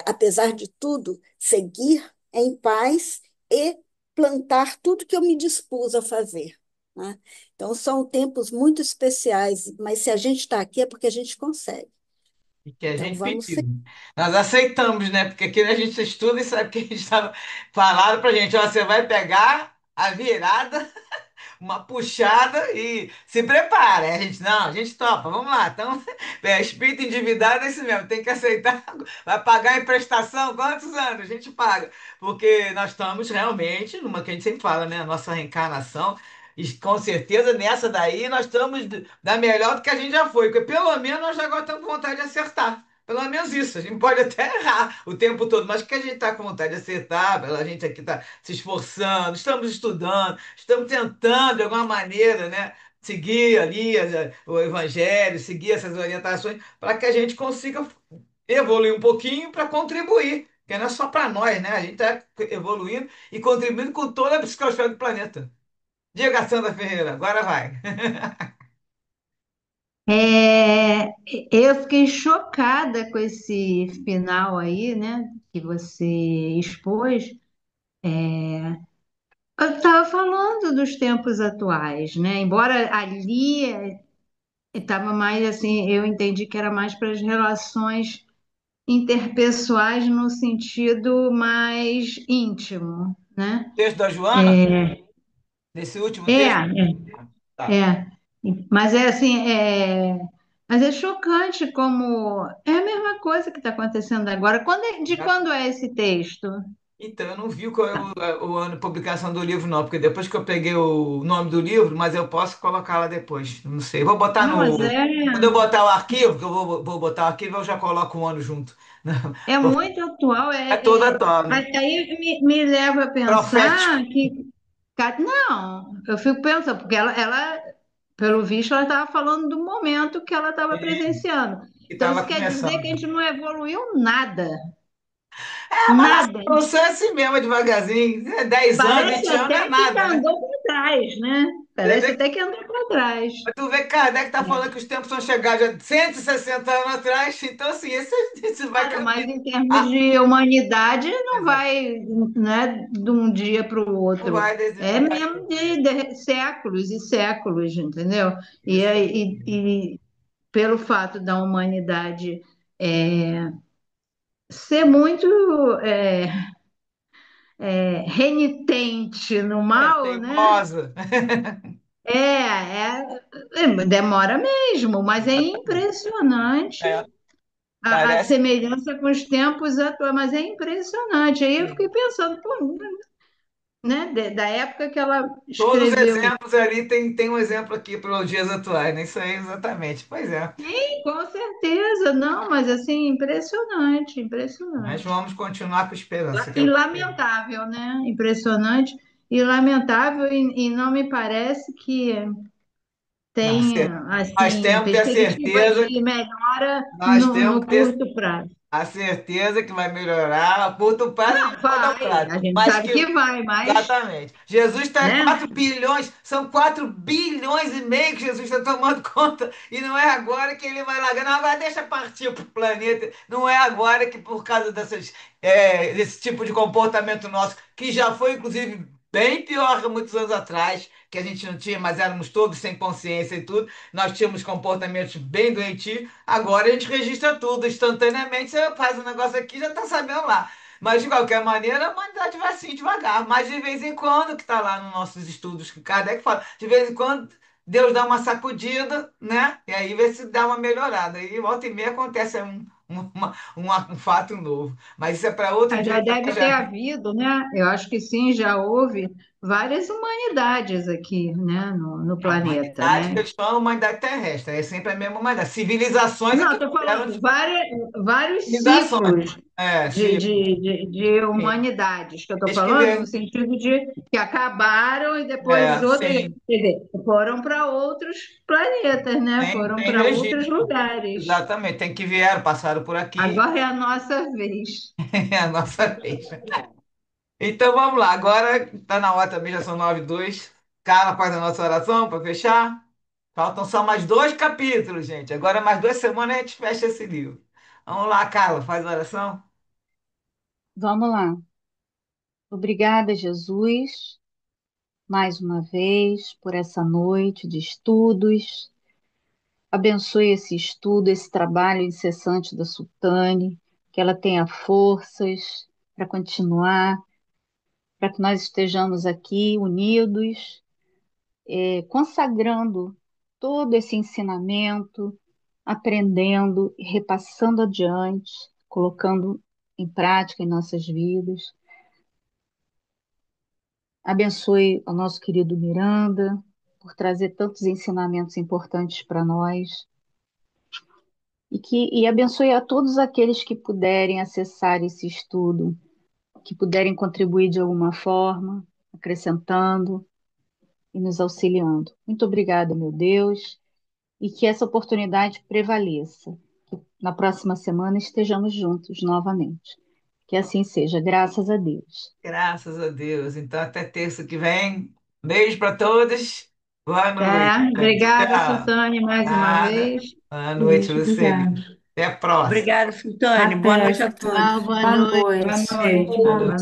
S6: apesar de tudo, seguir em paz e plantar tudo que eu me dispus a fazer, né? Então, são tempos muito especiais, mas se a gente está aqui é porque a gente consegue.
S1: E que a
S6: Então,
S1: gente
S6: vamos
S1: pediu.
S6: seguir.
S1: Nós aceitamos, né? Porque aqui a gente estuda e sabe que a gente estava falando para a gente, ó, você vai pegar a virada, uma puxada e se prepara. Aí a gente, não, a gente topa, vamos lá. Então, espírito endividado é isso mesmo, tem que aceitar. Vai pagar em prestação? Quantos anos? A gente paga. Porque nós estamos realmente, numa que a gente sempre fala, né? A nossa reencarnação. E com certeza nessa daí nós estamos da melhor do que a gente já foi, porque pelo menos nós já agora estamos com vontade de acertar. Pelo menos isso. A gente pode até errar o tempo todo, mas que a gente está com vontade de acertar, a gente aqui está se esforçando, estamos estudando, estamos tentando, de alguma maneira, né, seguir ali o Evangelho, seguir essas orientações, para que a gente consiga evoluir um pouquinho para contribuir. Porque não é só para nós, né? A gente está evoluindo e contribuindo com toda a psicosfera do planeta. Diga, Sandra Ferreira, agora vai.
S7: É, eu fiquei chocada com esse final aí, né, que você expôs. Eu estava falando dos tempos atuais, né? Embora ali estava mais assim, eu entendi que era mais para as relações interpessoais no sentido mais íntimo, né?
S1: Texto da Joana,
S7: É,
S1: nesse último
S7: é,
S1: texto. Tá.
S7: é. Mas é assim, mas é chocante como é a mesma coisa que está acontecendo agora. De quando é esse texto?
S1: Então, eu não vi qual é o ano de publicação do livro, não, porque depois que eu peguei o nome do livro, mas eu posso colocar lá depois. Não sei. Vou botar
S7: Não, mas
S1: no. Quando eu botar o arquivo, que eu vou botar o arquivo, eu já coloco o ano junto. Não,
S7: é
S1: porque
S7: muito atual.
S1: é toda atual, né?
S7: Aí me leva a
S1: Profético.
S7: pensar que não, eu fico pensando, porque pelo visto, ela estava falando do momento que ela estava presenciando.
S1: Que
S7: Então,
S1: estava
S7: isso quer dizer que a
S1: começando.
S7: gente não evoluiu nada,
S1: Mas nossa
S7: nada.
S1: evolução é assim mesmo, devagarzinho. 10 anos,
S7: Parece
S1: 20 anos não é
S7: até que
S1: nada,
S7: ainda
S1: né?
S7: andou para trás, né?
S1: Você
S7: Parece
S1: vê
S7: até que andou para trás.
S1: Mas tu vê que Kardec está falando que os tempos são chegados a 160 anos atrás, então assim, esse vai
S7: Claro, mas
S1: caminhar.
S7: em termos
S1: Ah,
S7: de humanidade, não
S1: pois é,
S7: vai, né, de um dia para o
S1: não
S7: outro.
S1: vai,
S7: É
S1: não vai.
S7: mesmo de séculos e séculos, entendeu? E,
S1: Isso.
S7: e pelo fato da humanidade ser muito renitente no mal, né?
S1: Teimosa.
S7: Demora mesmo, mas é impressionante
S1: É,
S7: a
S1: parece
S7: semelhança com os tempos atuais, mas é impressionante. Aí eu
S1: que
S7: fiquei pensando, pô, né, da época que ela
S1: todos os
S7: escreveu isso.
S1: exemplos ali tem um exemplo aqui para os dias atuais, né? Isso aí, exatamente. Pois é.
S7: Sim, com certeza, não, mas assim, impressionante,
S1: Mas
S7: impressionante.
S1: vamos continuar com esperança, que é
S7: E
S1: o
S7: lamentável, né? Impressionante e lamentável, e não me parece que
S1: Não,
S7: tenha,
S1: nós
S7: assim,
S1: temos que ter
S7: perspectiva
S1: certeza,
S7: de melhora
S1: nós temos
S7: no
S1: que ter
S7: curto prazo.
S1: a certeza que vai melhorar a curto prazo e
S7: Não,
S1: a longo
S7: vai,
S1: prazo.
S7: a gente
S1: Mas
S7: sabe
S1: que
S7: que vai, mas,
S1: exatamente. Jesus está em
S7: né?
S1: 4 bilhões, são 4 bilhões e meio que Jesus está tomando conta, e não é agora que ele vai largar, não, agora deixa partir para o planeta, não é agora que por causa desse tipo de comportamento nosso, que já foi inclusive bem pior que muitos anos atrás, que a gente não tinha, mas éramos todos sem consciência e tudo, nós tínhamos comportamentos bem doentios, agora a gente registra tudo instantaneamente, você faz um negócio aqui e já está sabendo lá. Mas, de qualquer maneira, a humanidade vai assim devagar. Mas, de vez em quando, que está lá nos nossos estudos, que Kardec fala, de vez em quando, Deus dá uma sacudida, né? E aí vê se dá uma melhorada. E volta e meia acontece um fato novo. Mas isso é para outro
S7: Ah,
S1: dia.
S7: já deve ter havido, né? Eu acho que sim, já houve várias humanidades aqui, né, no
S1: A
S7: planeta,
S1: humanidade que
S7: né?
S1: eles falam, a humanidade terrestre. É sempre a mesma humanidade. Civilizações é
S7: Não,
S1: que
S7: estou
S1: tiveram
S7: falando vários
S1: civilizações.
S7: ciclos
S1: É,
S7: de,
S1: sim.
S7: de, de humanidades, que eu estou
S1: Eles que
S7: falando no
S1: vê.
S7: sentido de que acabaram e depois
S1: É,
S7: outras,
S1: sim.
S7: quer dizer, foram para outros planetas, né? Foram
S1: Tem
S7: para outros
S1: registro.
S7: lugares.
S1: Exatamente. Tem que vieram, passaram por aqui.
S7: Agora é a nossa vez.
S1: É a nossa vez. Então vamos lá, agora está na hora também, já são 9:02. Carla faz a nossa oração para fechar. Faltam só mais 2 capítulos, gente. Agora mais 2 semanas a gente fecha esse livro. Vamos lá, Carla, faz a oração.
S2: Vamos lá. Obrigada, Jesus, mais uma vez, por essa noite de estudos. Abençoe esse estudo, esse trabalho incessante da Sultane, que ela tenha forças para continuar, para que nós estejamos aqui unidos, consagrando todo esse ensinamento, aprendendo e repassando adiante, colocando em prática em nossas vidas. Abençoe o nosso querido Miranda por trazer tantos ensinamentos importantes para nós e abençoe a todos aqueles que puderem acessar esse estudo, que puderem contribuir de alguma forma, acrescentando e nos auxiliando. Muito obrigada, meu Deus, e que essa oportunidade prevaleça. Que na próxima semana estejamos juntos novamente. Que assim seja, graças a Deus.
S1: Graças a Deus. Então até terça que vem. Beijo para todos. Boa noite.
S7: Tá? Obrigada,
S1: Tchau.
S7: Sultane, mais uma
S1: Nada.
S7: vez.
S1: Boa noite
S5: Isso,
S1: a você.
S5: obrigada.
S1: Até a próxima.
S8: Obrigada, Sultane. Boa
S5: Até,
S8: noite a
S5: Sultana.
S8: todos.
S7: Tchau, boa
S5: Boa
S7: noite.
S5: noite,
S7: Boa
S5: gente.
S7: noite.
S5: Boa
S1: Boa
S5: noite.
S1: noite.